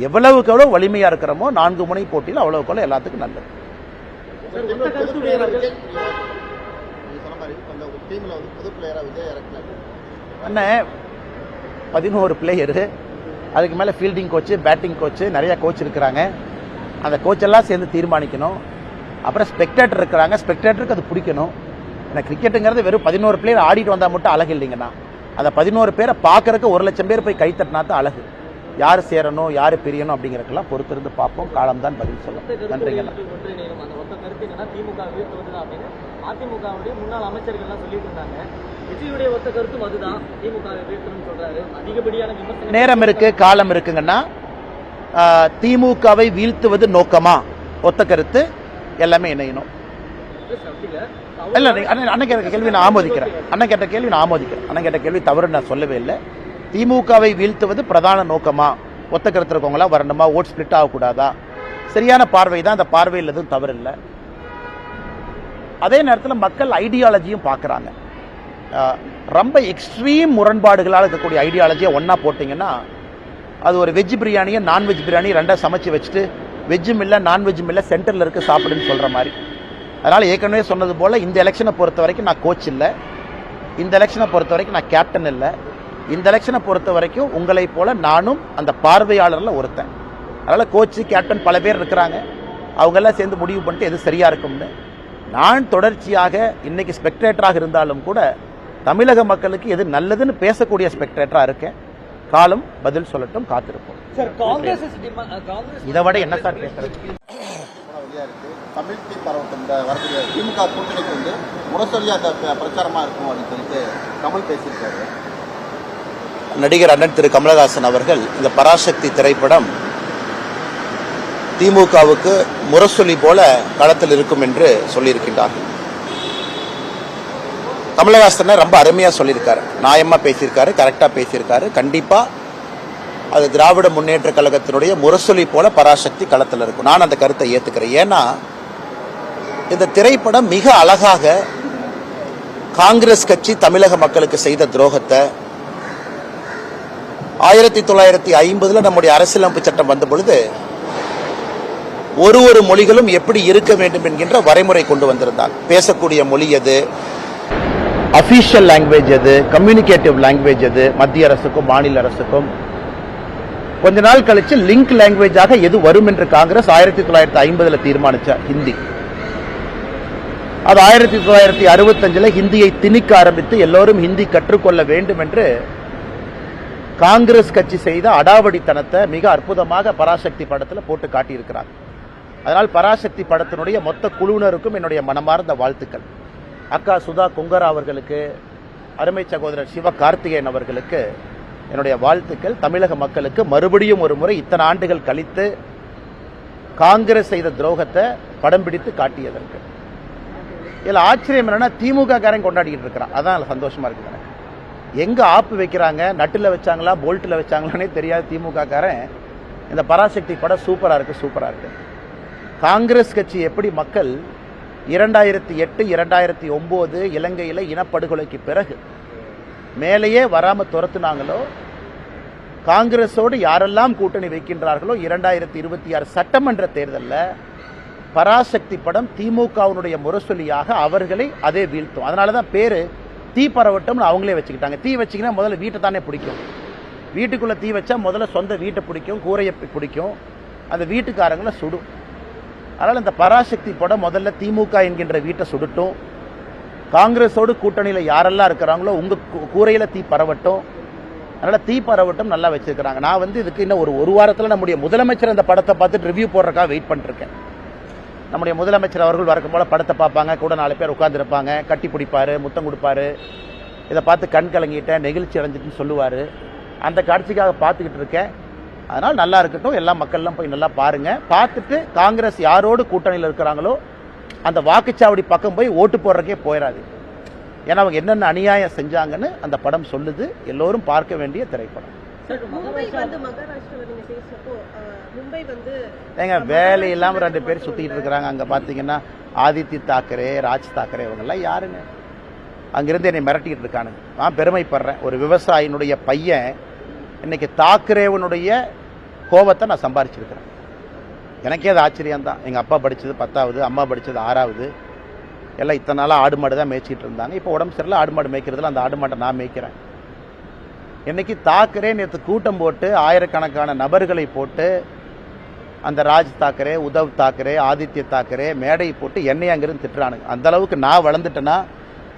எவ்வளவுக்கு எவ்வளவு வலிமையா இருக்கிறோமோ 4 முனை போட்டியில் அவ்வளவுக்கு எவ்வளவு எல்லாத்துக்கும் நல்லது. அண்ணன் 11 பிளேயரு, அதுக்கு மேலே ஃபீல்டிங் கோச்சு, பேட்டிங் கோச்சு, நிறைய கோச் இருக்கிறாங்க. அந்த கோச்செல்லாம் சேர்ந்து தீர்மானிக்கணும். அப்புறம் ஸ்பெக்டேட்டர் இருக்கிறாங்க, ஸ்பெக்டேட்டருக்கு அது பிடிக்கணும். ஏன்னா கிரிக்கெட்டுங்கிறது வெறும் 11 பிளேயர் ஆடிட்டு வந்தால் மட்டும் அழகு இல்லைங்கண்ணா. அந்த 11 பேரை பார்க்கறதுக்கு 1 லட்சம் பேர் போய் கைத்தட்டினா தான் அழகு. யார் சேரணும், யார் பிரியணும் அப்படிங்கிறதுக்கெல்லாம் பொறுத்திருந்து பார்ப்போம். காலம் தான் பதில் சொல்லும். நன்றிங்கண்ணா. அதிமுகவுடைய முன்னாள் அமைச்சர்கள்லாம் சொல்லிட்டு இருந்தாங்க. விஜயுடைய ஒத்த கருத்தும் அதுதான், திமுக வீழ்த்தணும்னு சொல்றாரு. அதிகப்படியான விமர்சனம். நேரம் இருக்கு, காலம் இருக்குங்கன்னா. திமுகவை வீழ்த்துவது நோக்கமா? ஒத்த கருத்து எல்லாமே இணையணும். இல்ல அண்ணன் கேட்ட கேள்வி நான் ஆமோதிக்கிறேன். அண்ணன் கேட்ட கேள்வி நான் ஆமோதிக்கிறேன். அண்ணன் கேட்ட கேள்வி தவறு நான் சொல்லவே இல்லை. திமுகவை வீழ்த்துவது பிரதான நோக்கமா? ஒத்த கருத்து இருக்கவங்களா வரணுமா? ஓட் ஸ்பிளிட் ஆகக்கூடாதா? சரியான பார்வை தான். அந்த பார்வையில் எதுவும் தவறு இல்லை. அதே நேரத்தில் மக்கள் ஐடியாலஜியும் பார்க்குறாங்க. ரொம்ப எக்ஸ்ட்ரீம் முரண்பாடுகளால் இருக்கக்கூடிய ஐடியாலஜியை ஒன்றா போட்டிங்கன்னா அது ஒரு வெஜ் பிரியாணியை நான்வெஜ் பிரியாணி ரெண்டாக சமைச்சு வச்சுட்டு வெஜ்ஜும் இல்லை நான்வெஜ்ஜும் இல்லை சென்டரில் இருக்க சாப்பிடுன்னு சொல்கிற மாதிரி. அதனால் ஏற்கனவே சொன்னது போல் இந்த எலெக்ஷனை பொறுத்த வரைக்கும் நான் கோச் இல்லை, இந்த எலெக்ஷனை பொறுத்த வரைக்கும் நான் கேப்டன் இல்லை, இந்த எலெக்ஷனை பொறுத்த வரைக்கும் உங்களை போல நானும் அந்த பார்வையாளரில் ஒருத்தன். அதனால் கோச்சு கேப்டன் பல பேர் இருக்கிறாங்க. அவங்கெல்லாம் சேர்ந்து முடிவு பண்ணிட்டு எது சரியாக இருக்கும்னு. நான் தொடர்ச்சியாக இன்னைக்கு ஸ்பெக்டேட்டராக இருந்தாலும் கூட தமிழக மக்களுக்கு எது நல்லதுன்னு பேசக்கூடிய ஸ்பெக்டேட்டராக இருக்கேன். காலம் பதில் சொல்லட்டும், காத்திருப்போம். இதை விட என்ன சார் பேசுறது? தமிழ் டீ பரவட்டும் வரக்கூடிய திமுக கூட்டணிக்கு முரசொலியா அந்த பிரச்சாரமா இருக்கும் அப்படின்னு சொல்லிட்டு கமல் பேசியிருக்காரு. நடிகர் அண்ணன் திரு கமலஹாசன் அவர்கள் இந்த பராசக்தி திரைப்படம் திமுகவுக்கு முரசொலி போல களத்தில் இருக்கும் என்று சொல்லியிருக்கின்றார்கள். கமலஹாசன் ரொம்ப அருமையா சொல்லியிருக்காரு, நியாயமா பேசியிருக்காரு, கரெக்டா பேசியிருக்காரு. கண்டிப்பா அது திராவிட முன்னேற்ற கழகத்தினுடைய முரசொலி போல பராசக்தி களத்தில் இருக்கும். நான் அந்த கருத்தை ஏற்றுக்கிறேன். ஏன்னா இந்த திரைப்படம் மிக அழகாக காங்கிரஸ் கட்சி தமிழக மக்களுக்கு செய்த துரோகத்தை 1950 நம்முடைய அரசியலமைப்பு சட்டம் வந்த பொழுது ஒரு மொழிகளும் எப்படி இருக்க வேண்டும் என்கின்ற வரைமுறை கொண்டு வந்திருந்தார். பேசக்கூடிய மொழி எது, அபிஷியல் லாங்குவேஜ் எது, கம்யூனிகேட்டிவ் லாங்குவேஜ் எது, மத்திய அரசுக்கும் மாநில அரசுக்கும். கொஞ்ச நாள் கழிச்சு லிங்க் லாங்குவேஜாக எது வரும் என்று காங்கிரஸ் 1950 தீர்மானிச்சார், ஹிந்தி. அது 1965 ஹிந்தியை திணிக்க ஆரம்பித்து எல்லோரும் ஹிந்தி கற்றுக்கொள்ள வேண்டும் என்று காங்கிரஸ் கட்சி செய்த அடாவடித்தனத்தை மிக அற்புதமாக பராசக்தி படத்தில் போட்டு காட்டியிருக்கிறார். அதனால் பராசக்தி படத்தினுடைய மொத்த குழுவினருக்கும் என்னுடைய மனமார்ந்த வாழ்த்துக்கள். அக்கா சுதா கொங்கரா அவர்களுக்கு, அருமை சகோதரர் சிவ கார்த்திகேயன் அவர்களுக்கு என்னுடைய வாழ்த்துக்கள். தமிழக மக்களுக்கு மறுபடியும் ஒரு முறை இத்தனை ஆண்டுகள் கழித்து காங்கிரஸ் செய்த துரோகத்தை படம் பிடித்து காட்டியதற்கு. இதில் ஆச்சரியம் என்னன்னா திமுக காரன் கொண்டாடிக்கிட்டு இருக்கிறான். அதான் சந்தோஷமா இருக்கு எனக்கு. எங்க ஆப்பு வைக்கிறாங்க, நட்டுல வச்சாங்களா போல்ட்டில் வச்சாங்களானே தெரியாது திமுக காரன். இந்த பராசக்தி படம் சூப்பரா இருக்கு. காங்கிரஸ் கட்சி எப்படி மக்கள் 2008 2009 இலங்கையில் இனப்படுகொலைக்கு பிறகு மேலேயே வராம துரத்துனாங்களோ, காங்கிரஸோடு யாரெல்லாம் கூட்டணி வைக்கின்றார்களோ 2026 சட்டமன்ற தேர்தலில் பராசக்தி படம் திமுகவினுடைய முரசொலியாக அவர்களை அதே வீழ்த்தும். அதனாலதான் பேரு தீ பரவட்டம்னு அவங்களே வச்சுக்கிட்டாங்க. தீ வச்சிங்கன்னா முதல்ல வீட்டை தானே பிடிக்கும். வீட்டுக்குள்ள தீ வச்சா முதல்ல சொந்த வீட்டை பிடிக்கும், கூரையை பிடிக்கும், அந்த வீட்டுக்காரங்களை சுடும். அதனால் இந்த பராசக்தி படம் முதல்ல திமுக என்கின்ற வீட்டை சுடட்டும், காங்கிரஸோடு கூட்டணியில் யாரெல்லாம் இருக்கிறாங்களோ உங்க கூரையில் தீ பரவட்டும். அதனால தீ பரவட்டும் நல்லா வச்சிருக்கிறாங்க. நான் இதுக்கு இன்னும் ஒரு வாரத்தில் நம்முடைய முதலமைச்சர் அந்த படத்தை பார்த்துட்டு ரிவ்யூ போடுறதுக்காக வெயிட் பண்ணிருக்கேன். நம்முடைய முதலமைச்சர் அவர்கள் வழக்கம் போல படத்தை பார்ப்பாங்க, கூட 4 பேர் உட்கார்ந்துருப்பாங்க, கட்டி பிடிப்பாரு, முத்தம் கொடுப்பாரு, இதை பார்த்து கண் கலங்கிட்டேன், நெகிழ்ச்சி அடைஞ்சிட்டுன்னு சொல்லுவார். அந்த காட்சிக்காக பார்த்துக்கிட்டு இருக்கேன். அதனால் நல்லா இருக்கட்டும், எல்லா மக்கள்லாம் போய் நல்லா பாருங்க. பார்த்துட்டு காங்கிரஸ் யாரோடு கூட்டணியில் இருக்கிறாங்களோ அந்த வாக்குச்சாவடி பக்கம் போய் ஓட்டு போடுறக்கே போயிடாது. ஏன்னா அவங்க என்னென்ன அநியாயம் செஞ்சாங்கன்னு அந்த படம் சொல்லுது. எல்லோரும் பார்க்க வேண்டிய திரைப்படம். ஏங்க வேலை இல்லாமல் 2 பேர் சுத்திட்டு இருக்கிறாங்க. அங்க பாத்தீங்கன்னா ஆதித்ய தாக்கரே, ராஜ் தாக்கரே, இவங்கெல்லாம் யாருங்க? அங்கிருந்து என்னை மிரட்டிட்டு இருக்கானுங்க. நான் பெருமைப்படுறேன். ஒரு விவசாயினுடைய பையன் இன்னைக்கு தாக்கரேவனுடைய கோபத்தை நான் சம்பாரிச்சிருக்கிறேன். எனக்கே அது ஆச்சரியம் தான். எங்கள் அப்பா படித்தது 10வது, அம்மா படித்தது 6வது. எல்லாம் இத்தனை நாளாக ஆடு மாடு தான் மேய்ச்சிட்டு இருந்தாங்க. இப்போ உடம்பு சரியில்லை, ஆடு மாடு மேய்க்கிறதுல அந்த ஆடு மாட்டை நான் மேய்க்கிறேன். இன்னைக்கு தாக்கரே நேற்று கூட்டம் போட்டு ஆயிரக்கணக்கான நபர்களை போட்டு அந்த ராஜ் தாக்கரே, உத்தவ் தாக்கரே, ஆதித்ய தாக்கரே மேடை போட்டு என்னை அங்கிருந்து திட்டுறானுங்க. அந்த அளவுக்கு நான் வளர்ந்துட்டேன்னா,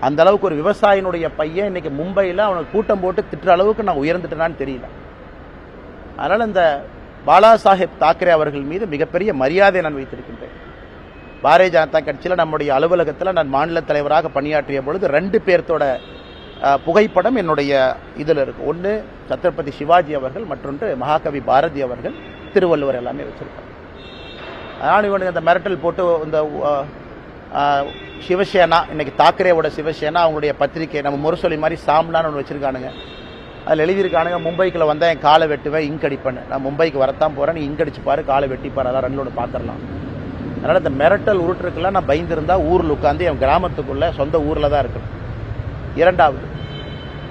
அந்த அளவுக்கு ஒரு விவசாயினுடைய பையன் இன்னைக்கு மும்பையில் அவனுக்கு கூட்டம் போட்டு திட்டுற அளவுக்கு நான் உயர்ந்துட்டேனான்னு தெரியல. அதனால் இந்த பாலா சாஹேப் தாக்கரே அவர்கள் மீது மிகப்பெரிய மரியாதை நான் வைத்திருக்கின்றேன். பாரதிய ஜனதா கட்சியில் நம்முடைய அலுவலகத்தில் நான் மாநில தலைவராக பணியாற்றிய பொழுது 2 பேர்த்தோட புகைப்படம் என்னுடைய இதில் இருக்கு. ஒன்று சத்ரபதி சிவாஜி அவர்கள், மற்றொன்று மகாகவி பாரதி அவர்கள், திருவள்ளுவர் எல்லாமே வச்சிருக்காங்க. அதனால் இவனுக்கு இந்த மிரட்டல் போட்டு இந்த சிவசேனா, இன்னைக்கு தாக்கரேவோட சிவசேனா அவங்களுடைய பத்திரிகை நம்ம முரசொலி மாதிரி சாம்லான்னு ஒன்று வச்சிருக்கானுங்க. அதில் எழுதியிருக்கானுங்க, மும்பைக்குள்ள வந்தால் என் காலை வெட்டுவேன், இங்க் அடிப்பேன். நான் மும்பைக்கு வரத்தான் போகிறேன், நீ இங்க் அடிச்சு பாரு, காலை வெட்டிப்பாரு, அதான் 2 பார்த்துடலாம். அதனால் இந்த மிரட்டல் உருட்டுருக்கெல்லாம் நான் பயந்துருந்தா ஊரில் உட்காந்து என் கிராமத்துக்குள்ள சொந்த ஊரில் தான் இருக்கணும். 2வது,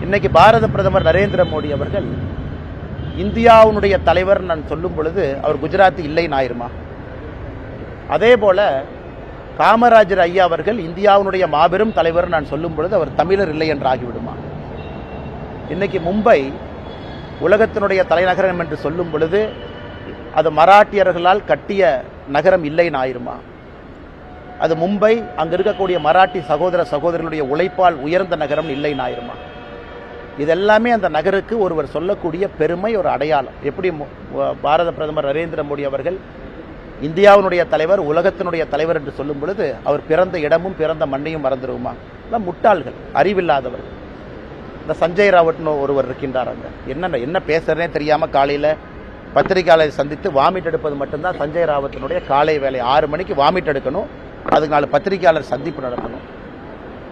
இன்னைக்கு பாரத பிரதமர் நரேந்திர மோடி அவர்கள் இந்தியாவுடைய தலைவர் நான் சொல்லும் பொழுது அவர் குஜராத்தி இல்லைன்னு ஆயிருமா? அதே போல காமராஜர் ஐயா அவர்கள் இந்தியாவுடைய மாபெரும் தலைவர் நான் சொல்லும் பொழுது அவர் தமிழர் இல்லை என்று ஆகிவிடுமா? இன்னைக்கு மும்பை உலகத்தினுடைய தலைநகரம் என்று சொல்லும் பொழுது அது மராட்டியர்களால் கட்டிய நகரம் இல்லைன்னு ஆயிருமா? அது மும்பை அங்க இருக்கக்கூடிய மராட்டி சகோதர சகோதரர்களுடைய உழைப்பால் உயர்ந்த நகரம் இல்லைன்னு ஆயிருமா? இதெல்லாமே அந்த நகருக்கு ஒருவர் சொல்லக்கூடிய பெருமை, ஒரு அடையாளம். எப்படி பாரத பிரதமர் நரேந்திர மோடி அவர்கள் இந்தியாவினுடைய தலைவர், உலகத்தினுடைய தலைவர் என்று சொல்லும் பொழுது அவர் பிறந்த இடமும் பிறந்த மண்ணையும் மறந்துடுமா? எல்லாம் முட்டாள்கள், அறிவில்லாதவர்கள். இந்த சஞ்சய் ராவட்னு ஒருவர் இருக்கின்றார். அங்க என்ன பேசுறதே தெரியாம காலையில பத்திரிகையாளரை சந்தித்து வாமிட் எடுப்பது மட்டும்தான் சஞ்சய் ராவத்தினுடைய காலை வேலை. 6 மணிக்கு வாமிட் எடுக்கணும், அதுக்கு 4 பத்திரிகையாளர் சந்திப்பு நடத்தணும்.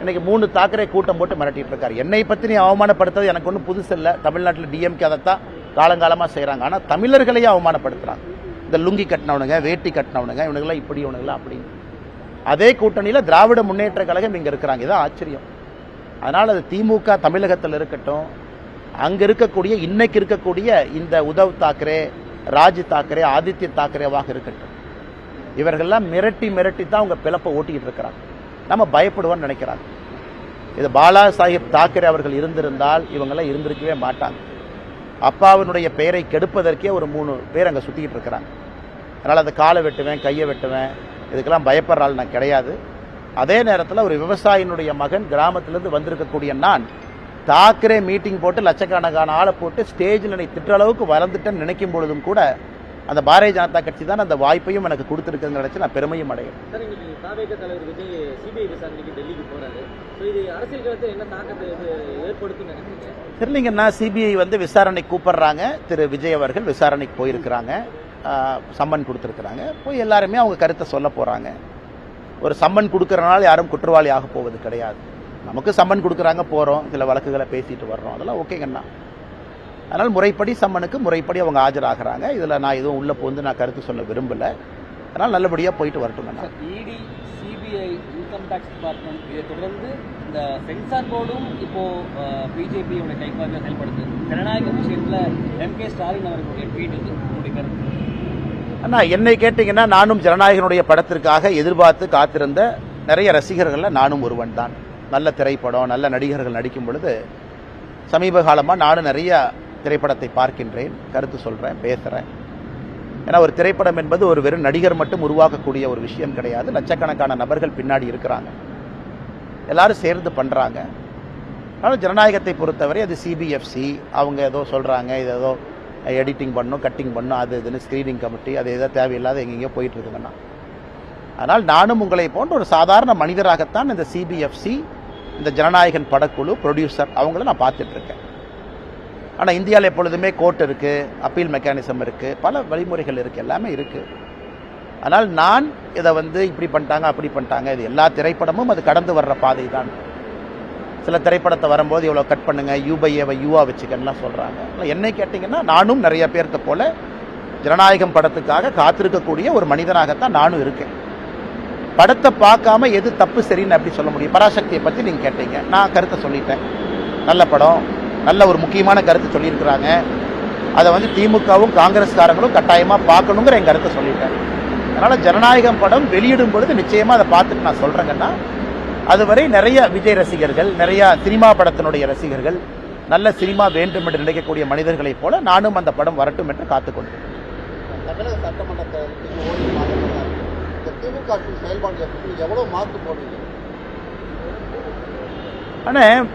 இன்னைக்கு 3 தாக்கரே கூட்டம் போட்டு மிரட்டிட்டு இருக்காரு. என்னை பற்றி நீ அவமானப்படுத்துறது எனக்கு ஒன்றும் புதுசு இல்லை. தமிழ்நாட்டில் டிஎம்கே அதைத்தான் காலங்காலமாக செய்கிறாங்க. ஆனால் தமிழர்களையே அவமானப்படுத்துகிறாங்க. இந்த லுங்கி கட்டினவனுங்க, வேட்டி கட்டினவனுங்க, இவனுங்களாம் இப்படி, இவனுங்களாம் அப்படின்னு. அதே கூட்டணியில் திராவிட முன்னேற்ற கழகம் இங்கே இருக்கிறாங்க. இதான் ஆச்சரியம். அதனால் அது திமுக தமிழகத்தில் இருக்கட்டும், அங்கே இருக்கக்கூடிய இன்னைக்கு இருக்கக்கூடிய இந்த உத்தவ் தாக்கரே, ராஜ் தாக்கரே, ஆதித்ய தாக்கரேவாக இருக்கட்டும், இவர்கள்லாம் மிரட்டி மிரட்டி தான் அவங்க பிளப்பை ஓட்டிக்கிட்டு இருக்கிறாங்க. நம்ம பயப்படுவோம்னு நினைக்கிறாங்க. இது பாலா சாஹிப் தாக்கரே அவர்கள் இருந்திருந்தால் இவங்கெல்லாம் இருந்திருக்கவே மாட்டாங்க. அப்பாவினுடைய பெயரை கெடுப்பதற்கே ஒரு 3 பேர் அங்கே சுற்றிக்கிட்டு இருக்கிறாங்க. அதனால் அந்த காலை வெட்டுவேன், கையை வெட்டுவேன், இதுக்கெல்லாம் பயப்படுற ஆள் நான் கிடையாது. அதே நேரத்தில் ஒரு விவசாயினுடைய மகன் கிராமத்திலேருந்து வந்திருக்கக்கூடிய நான் தாக்கரே மீட்டிங் போட்டு லட்சக்கணக்கான ஆளை போட்டு ஸ்டேஜில் என்னை திட்டுற அளவுக்கு வளர்ந்துட்டேன்னு நினைக்கும் பொழுதும் கூட அந்த பாரதிய ஜனதா கட்சி தான் அந்த வாய்ப்பையும் எனக்கு கொடுத்துருக்குன்னு நினச்சி நான் பெருமையும் அடைகிறேன். சார், இன்னைக்கு தாவேக தலைவர் விஜய் சிபிஐ விசாரணைக்கு டெல்லிக்கு போறாரு. ஸோ இது அரசியல் களத்தில் என்ன தாக்கத்தை ஏற்படுத்தும் நினைக்கிறீங்க? தெரியலீங்கன்னா சிபிஐ வந்து விசாரணைக்கு கூப்பிடுறாங்க. திரு விஜய் அவர்கள் விசாரணைக்கு போயிருக்கிறாங்க, சம்மன் கொடுத்துருக்குறாங்க. போய் எல்லாருமே அவங்க கருத்தை சொல்ல போகிறாங்க. ஒரு சம்மன் கொடுக்கறனால யாரும் குற்றவாளி ஆக போவது கிடையாது. நமக்கு சம்மன் கொடுக்குறாங்க, போகிறோம், சில வழக்குகளை பேசிட்டு வர்றோம், அதெல்லாம் ஓகேங்கண்ணா. அதனால் முறைப்படி சம்மனுக்கு முறைப்படி அவங்க ஆஜராகிறாங்க. இதில் நான் எதுவும் உள்ளே போந்து நான் கருத்து சொல்ல விரும்பலை. அதனால் நல்லபடியாக போயிட்டு வரட்டுங்கண்ணா. இடி, சிபிஐ, இன்கம் டேக்ஸ் டிபார்ட்மெண்ட் இதை தொடர்ந்து இந்த சென்சார் போர்டும் இப்போ பிஜேபியோட கைப்பாக செயல்படுது. ஜனநாயக விஷயத்தில் எம்கே ஸ்டாலின் அவர்களுடைய ட்வீட் இது உங்களுடைய கருத்து? அண்ணா, என்னை கேட்டிங்கன்னா நானும் ஜனநாயகனுடைய படத்திற்காக எதிர்பார்த்து காத்திருந்த நிறைய ரசிகர்களில் நானும் ஒருவன் தான். நல்ல திரைப்படம், நல்ல நடிகர்கள் நடிக்கும் பொழுது சமீப காலமாக நானும் நிறைய திரைப்படத்தை பார்க்கின்றேன், கருத்து சொல்கிறேன், பேசுகிறேன். ஏன்னா ஒரு திரைப்படம் என்பது ஒரு வெறும் நடிகர் மட்டும் உருவாக்கக்கூடிய ஒரு விஷயம் கிடையாது. லட்சக்கணக்கான நபர்கள் பின்னாடி இருக்கிறாங்க, எல்லாரும் சேர்ந்து பண்ணுறாங்க. ஆனால் ஜனநாயகத்தை பொறுத்தவரை அது சிபிஎஃப்சி அவங்க ஏதோ சொல்கிறாங்க, இது ஏதோ எடிட்டிங் பண்ணும், கட்டிங் பண்ணும், அது இதுன்னு ஸ்க்ரீனிங் கமிட்டி, அது ஏதோ தேவையில்லாத எங்கெங்கேயோ போயிட்டு இருக்குங்கண்ணா. அதனால் நானும் உங்களை போன்ற ஒரு சாதாரண மனிதராகத்தான் இந்த சிபிஎஃப்சி, இந்த ஜனநாயகன் படக்குழு, ப்ரொடியூசர் அவங்கள நான் பார்த்துட்டு இருக்கேன். ஆனால் இந்தியாவில் எப்பொழுதுமே கோர்ட் இருக்குது, அப்பீல் மெக்கானிசம் இருக்குது, பல வழிமுறைகள் இருக்குது, எல்லாமே இருக்குது. ஆனால் நான் இதை வந்து இப்படி பண்ணிட்டாங்க, அப்படி பண்ணிட்டாங்க, இது எல்லா திரைப்படமும் அது கடந்து வர்ற பாதை தான். சில திரைப்படத்தை வரும்போது இவ்வளோ கட் பண்ணுங்க, யூபைஏவை யூவா வச்சுக்கன்னுலாம் சொல்கிறாங்க. என்னை கேட்டிங்கன்னா நானும் நிறைய பேர்த்த போல ஜனநாயகம் படத்துக்காக காத்திருக்கக்கூடிய ஒரு மனிதனாகத்தான் நானும் இருக்கேன். படத்தை பார்க்காம எது தப்பு சரின்னு அப்படி சொல்ல முடியும்? பராசக்தியை பற்றி நீங்கள் கேட்டீங்க, நான் கருத்தை சொல்லிட்டேன். நல்ல படம், நல்ல ஒரு முக்கியமான கருத்து சொல்லியிருக்கிறாங்க. அதை வந்து திமுகவும் காங்கிரஸ்காரங்களும் கட்டாயமாக பார்க்கணுங்கிற என் கருத்தை சொல்லிட்டேன். அதனால் ஜனநாயகம் படம் வெளியிடும் பொழுது நிச்சயமாக அதை பார்த்துட்டு நான் சொல்கிறேங்கன்னா, அதுவரை நிறைய விஜய் ரசிகர்கள், நிறைய சினிமா படத்தினுடைய ரசிகர்கள், நல்ல சினிமா வேண்டும் என்று நினைக்கக்கூடிய மனிதர்களைப் போல நானும் அந்த படம் வரட்டும் என்று காத்துக்கொண்டிருக்கிறேன். தமிழக சட்டமன்றத்தை திமுக செயல்பாடுகளை எவ்வளவு மாற்று போடுவீங்க? ஆனால்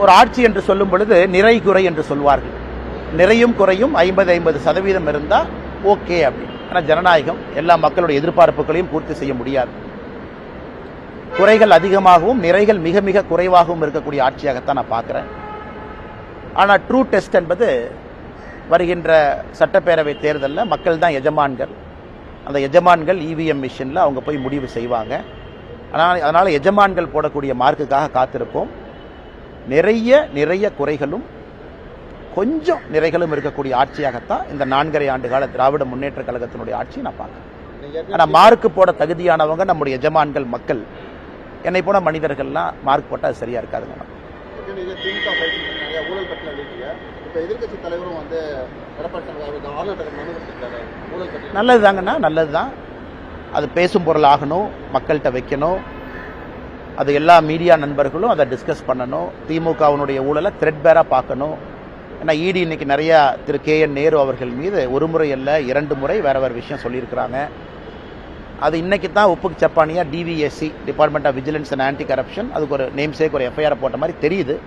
ஒரு ஆட்சி என்று சொல்லும் பொழுது நிறை குறை என்று சொல்வார்கள். நிறையும் குறையும் 50-50% இருந்தால் ஓகே அப்படி. ஆனால் ஜனநாயகம் எல்லா மக்களுடைய எதிர்பார்ப்புகளையும் பூர்த்தி செய்ய முடியாது. குறைகள் அதிகமாகவும் நிறைகள் மிக மிக குறைவாகவும் இருக்கக்கூடிய ஆட்சியாகத்தான் நான் பார்க்குறேன். ஆனால் ட்ரூ டெஸ்ட் என்பது வருகின்ற சட்டப்பேரவை தேர்தலில் மக்கள் தான் எஜமான்கள். அந்த எஜமான்கள் இவிஎம் மிஷினில் அவங்க போய் முடிவு செய்வாங்க. அதனால் எஜமான்கள் போடக்கூடிய மார்க்குக்காக காத்திருப்போம். நிறைய குறைகளும் கொஞ்சம் நிறைகளும் இருக்கக்கூடிய ஆட்சியாகத்தான் இந்த 4.5 ஆண்டு கால திராவிட முன்னேற்ற கழகத்தினுடைய ஆட்சியை நான் பார்க்குறேன். ஆனால் மார்க்கு போட தகுதியானவங்க நம்முடைய எஜமான்கள் மக்கள். என்னை போன மனிதர்கள்லாம் மார்க் போட்டால் அது சரியா இருக்காதுங்க. எதிர்கட்சி தலைவரும் வந்து நல்லது தாங்கண்ணா, நல்லது தான். அது பேசும் பொருள் ஆகணும், மக்கள்கிட்ட வைக்கணும். அது எல்லா மீடியா நண்பர்களும் அதை டிஸ்கஸ் பண்ணணும். திமுகவினுடைய ஊழலை த்ரெட்பேராக பார்க்கணும். ஏன்னா இடி இன்னைக்கு நிறையா திரு KN நேரு அவர்கள் மீது ஒரு முறை அல்ல 2 முறை வேறு விஷயம் சொல்லியிருக்கிறாங்க. அது இன்னைக்கு தான் உப்புக்கு சப்பானியாக DVSC, department of vigilance and anti corruption, அதுக்கு ஒரு நேம்சேக், ஒரு FIR போட்ட மாதிரி தெரியுது.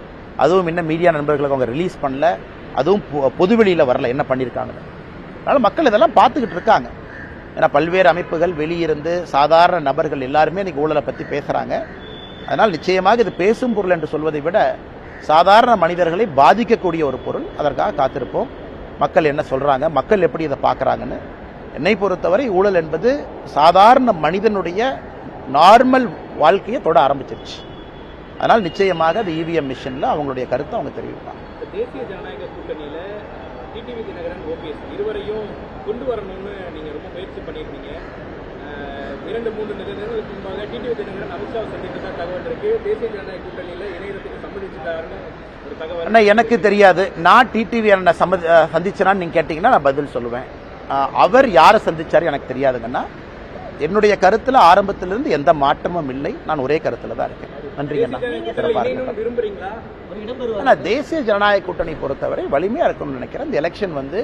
அதுவும் இன்னும் மீடியா நண்பர்களுக்கு அவங்க ரிலீஸ் பண்ணல, அதுவும் பொதுவெளியில் வரல என்ன பண்ணியிருக்காங்க. அதனால் மக்கள் இதெல்லாம் பார்த்துக்கிட்டு இருக்காங்க. ஏன்னா பல்வேறு அமைப்புகள் வெளியிருந்து சாதாரண நபர்கள் எல்லாருமே இன்னைக்கு ஊழலை பற்றி பேசுகிறாங்க. அதனால் நிச்சயமாக இது பேசும் பொருள் என்று சொல்வதை விட சாதாரண மனிதர்களை பாதிக்கக்கூடிய ஒரு பொருள். அதற்காக காத்திருப்போம். மக்கள் என்ன சொல்கிறாங்க, மக்கள் எப்படி இதை பார்க்குறாங்கன்னு. என்னை பொறுத்தவரை ஊழல் என்பது சாதாரண மனிதனுடைய நார்மல் வாழ்க்கையை தொட ஆரம்பிச்சிருச்சு. அதனால் நிச்சயமாக அது இவிஎம் மிஷனில் அவங்களுடைய கருத்தை அவங்க தெரிவிப்பாங்க. தேசிய ஜனநாயக கூட்டணியில் டிடிவி தினகரன் ஓபிஎஸ் இருவரையும் கொண்டு வரணும்னு நீங்க ரொம்ப முயற்சி பண்ணியிருந்தீங்க. 2-3 நிமிடங்களுக்கு முன்பாக டிடிவி தினகரன் அமித்ஷாவை சந்தித்ததா தகவல் இருக்கு. தேசிய ஜனநாயக கூட்டணியில இணையத்துக்கு சம்மதிச்சிட்டாருன்னு ஒரு தகவல். ஆனால் எனக்கு தெரியாது. நான் டிடிவி அண்ணனை சந்திச்சேனான்னு நீங்கள் கேட்டிங்கன்னா நான் பதில் சொல்லுவேன். அவர் யாரை சந்திச்சாரு எனக்கு தெரியாதுங்கன்னா. என்னுடைய கருத்தில் ஆரம்பத்திலிருந்து எந்த மாற்றமும் இல்லை. நான் ஒரே கருத்தில் தான் இருக்கேன். நன்றிங்கண்ணா. ஆனால் தேசிய ஜனநாயக கூட்டணி பொறுத்தவரை வலிமையாக இருக்கும்னு நினைக்கிறேன். இந்த எலெக்ஷன் வந்து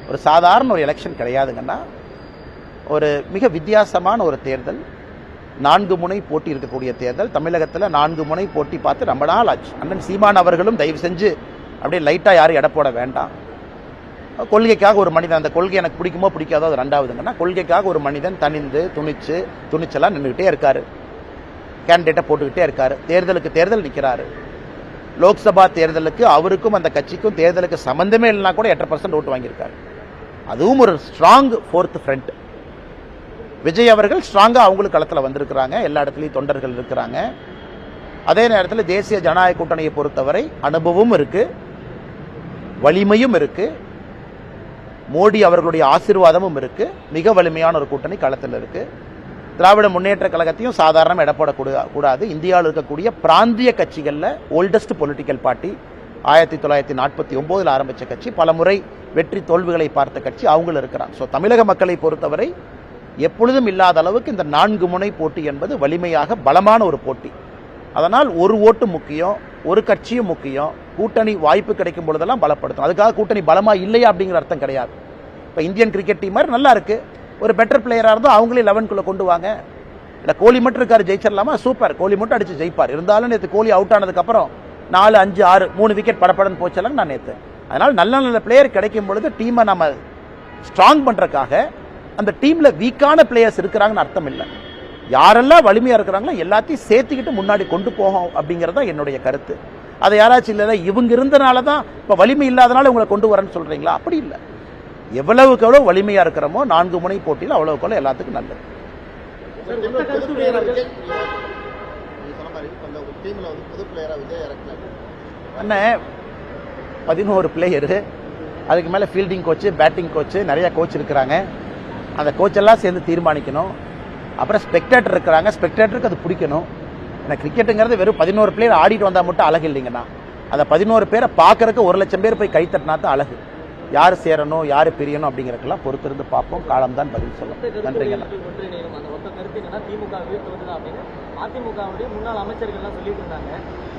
ஒரு சாதாரண ஒரு எலெக்ஷன் கிடையாதுங்கன்னா. ஒரு மிக வித்தியாசமான ஒரு தேர்தல். 4 முனை போட்டி இருக்கக்கூடிய தேர்தல். தமிழகத்தில் 4 முனை போட்டி பார்த்து ரொம்ப நாள் ஆச்சு. அண்ணன் சீமான் அவர்களும் தயவு செஞ்சு அப்படியே லைட்டாக யாரும் எடை போட வேண்டாம். கொள்கைக்காக ஒரு மனிதன், அந்த கொள்கை எனக்கு பிடிக்குமோ பிடிக்காதோ அது ரெண்டாவதுங்கன்னா, கொள்கைக்காக ஒரு மனிதன் தனிந்து துணிச்சலாம் நின்றுகிட்டே இருக்காரு. கேண்டிடேட்டை போட்டுக்கிட்டே இருக்காரு. தேர்தலுக்கு தேர்தல் நிற்கிறாரு. லோக்சபா தேர்தலுக்கு அவருக்கும் அந்த கட்சிக்கும் தேர்தலுக்கு சம்பந்தமே இல்லைனா கூட 8% ஓட்டு வாங்கியிருக்காரு. அதுவும் ஒரு ஸ்ட்ராங் 4th ஃப்ரண்ட். விஜய் அவர்கள் ஸ்ட்ராங்கா அவங்களுக்கு களத்தில் வந்திருக்கிறாங்க. எல்லா இடத்துலையும் தொண்டர்கள் இருக்கிறாங்க. அதே நேரத்தில் தேசிய ஜனநாயக கூட்டணியை பொறுத்தவரை அனுபவமும் இருக்கு, வலிமையும் இருக்கு, மோடி அவர்களுடைய ஆசீர்வாதமும் இருக்கு. மிக வலிமையான ஒரு கூட்டணி களத்தில் இருக்கு. திராவிட முன்னேற்ற கழகத்தையும் சாதாரண இடப்படக்கூடாது. இந்தியாவில் இருக்கக்கூடிய பிராந்திய கட்சிகளில் ஓல்டஸ்ட் பொலிட்டிக்கல் பார்ட்டி. 1949 ஆரம்பித்த கட்சி, பல முறை வெற்றி தோல்விகளை பார்த்த கட்சி அவங்களும் இருக்கிறாங்க. ஸோ தமிழக மக்களை பொறுத்தவரை எப்பொழுதும் இல்லாத அளவுக்கு இந்த 4 முனை போட்டி என்பது வலிமையாக பலமான ஒரு போட்டி. அதனால் ஒரு ஓட்டு முக்கியம், ஒரு கட்சியும் முக்கியம். கூட்டணி வாய்ப்பு கிடைக்கும் பொழுதெல்லாம் பலப்படுத்தும். அதுக்காக கூட்டணி பலமா இல்லையா அப்படிங்கிற அர்த்தம் கிடையாது. இப்போ இந்தியன் கிரிக்கெட் டீம் மாதிரி நல்லா இருக்கு, ஒரு பெட்டர் பிளேயராக இருந்தால் அவங்களே 11க்குள்ள கொண்டு வாங்க. இல்லை கோலி மட்டும் இருக்காரு, ஜெயிச்சிடலாமா? சூப்பர், கோலி மட்டும் அடிச்சு ஜெயிப்பார். இருந்தாலும் நேற்று கோலி அவுட் ஆனதுக்கப்புறம் 4, 5, 6, 3 விக்கெட் படப்படன்னு போச்சாலும் நான் நேற்று. அதனால் நல்ல நல்ல பிளேயர் கிடைக்கும் பொழுது டீமை நம்ம ஸ்ட்ராங் பண்ணுறதுக்காக அந்த டீமில் வீக்கான பிளேயர்ஸ் இருக்கிறாங்கன்னு அர்த்தம் இல்லை. யாரெல்லாம் வலிமையாக இருக்கிறாங்களோ எல்லாத்தையும் சேர்த்துக்கிட்டு முன்னாடி கொண்டு போகும் அப்படிங்கிறதா என்னுடைய கருத்து. அதை யாராச்சும் இல்லை இவங்க இருந்தனால தான் இப்போ வலிமை இல்லாதனால உங்களை கொண்டு வரேன்னு சொல்கிறீங்களா? அப்படி இல்லை. எவ்வளவுக்கு எவ்வளோ வலிமையாக இருக்கிறோமோ 4 முனை போட்டியில் அவ்வளவுக்கு எவ்வளோ எல்லாத்துக்கும் நல்லது. அண்ணே 11 பிளேயரு, அதுக்கு மேலே ஃபீல்டிங் கோச்சு, பேட்டிங் கோச்சு, நிறைய கோச் இருக்கிறாங்க. அந்த கோச்செல்லாம் சேர்ந்து தீர்மானிக்கணும். அப்புறம் ஸ்பெக்டேட்டர் இருக்கிறாங்க, ஸ்பெக்டேட்டருக்கு அது பிடிக்கணும். ஏன்னா கிரிக்கெட்டுங்கிறது வெறும் 11 பிளேயர் ஆடிட்டு வந்தால் மட்டும் அழகு இல்லைங்கண்ணா. அந்த 11 பேரை பார்க்கறதுக்கு 1 லட்சம் பேர் போய் கைத்தட்டினா தான் அழகு. யார் சேரணும், யார் பிரியணும் அப்படிங்கிறதுக்கெல்லாம் பொறுத்திருந்து பார்ப்போம். காலம் தான் பதில் சொல்லும். நன்றிங்கண்ணா. அதிமுகவுடைய முன்னாள் அமைச்சர்கள்லாம் சொல்லிட்டு இருந்தாங்க.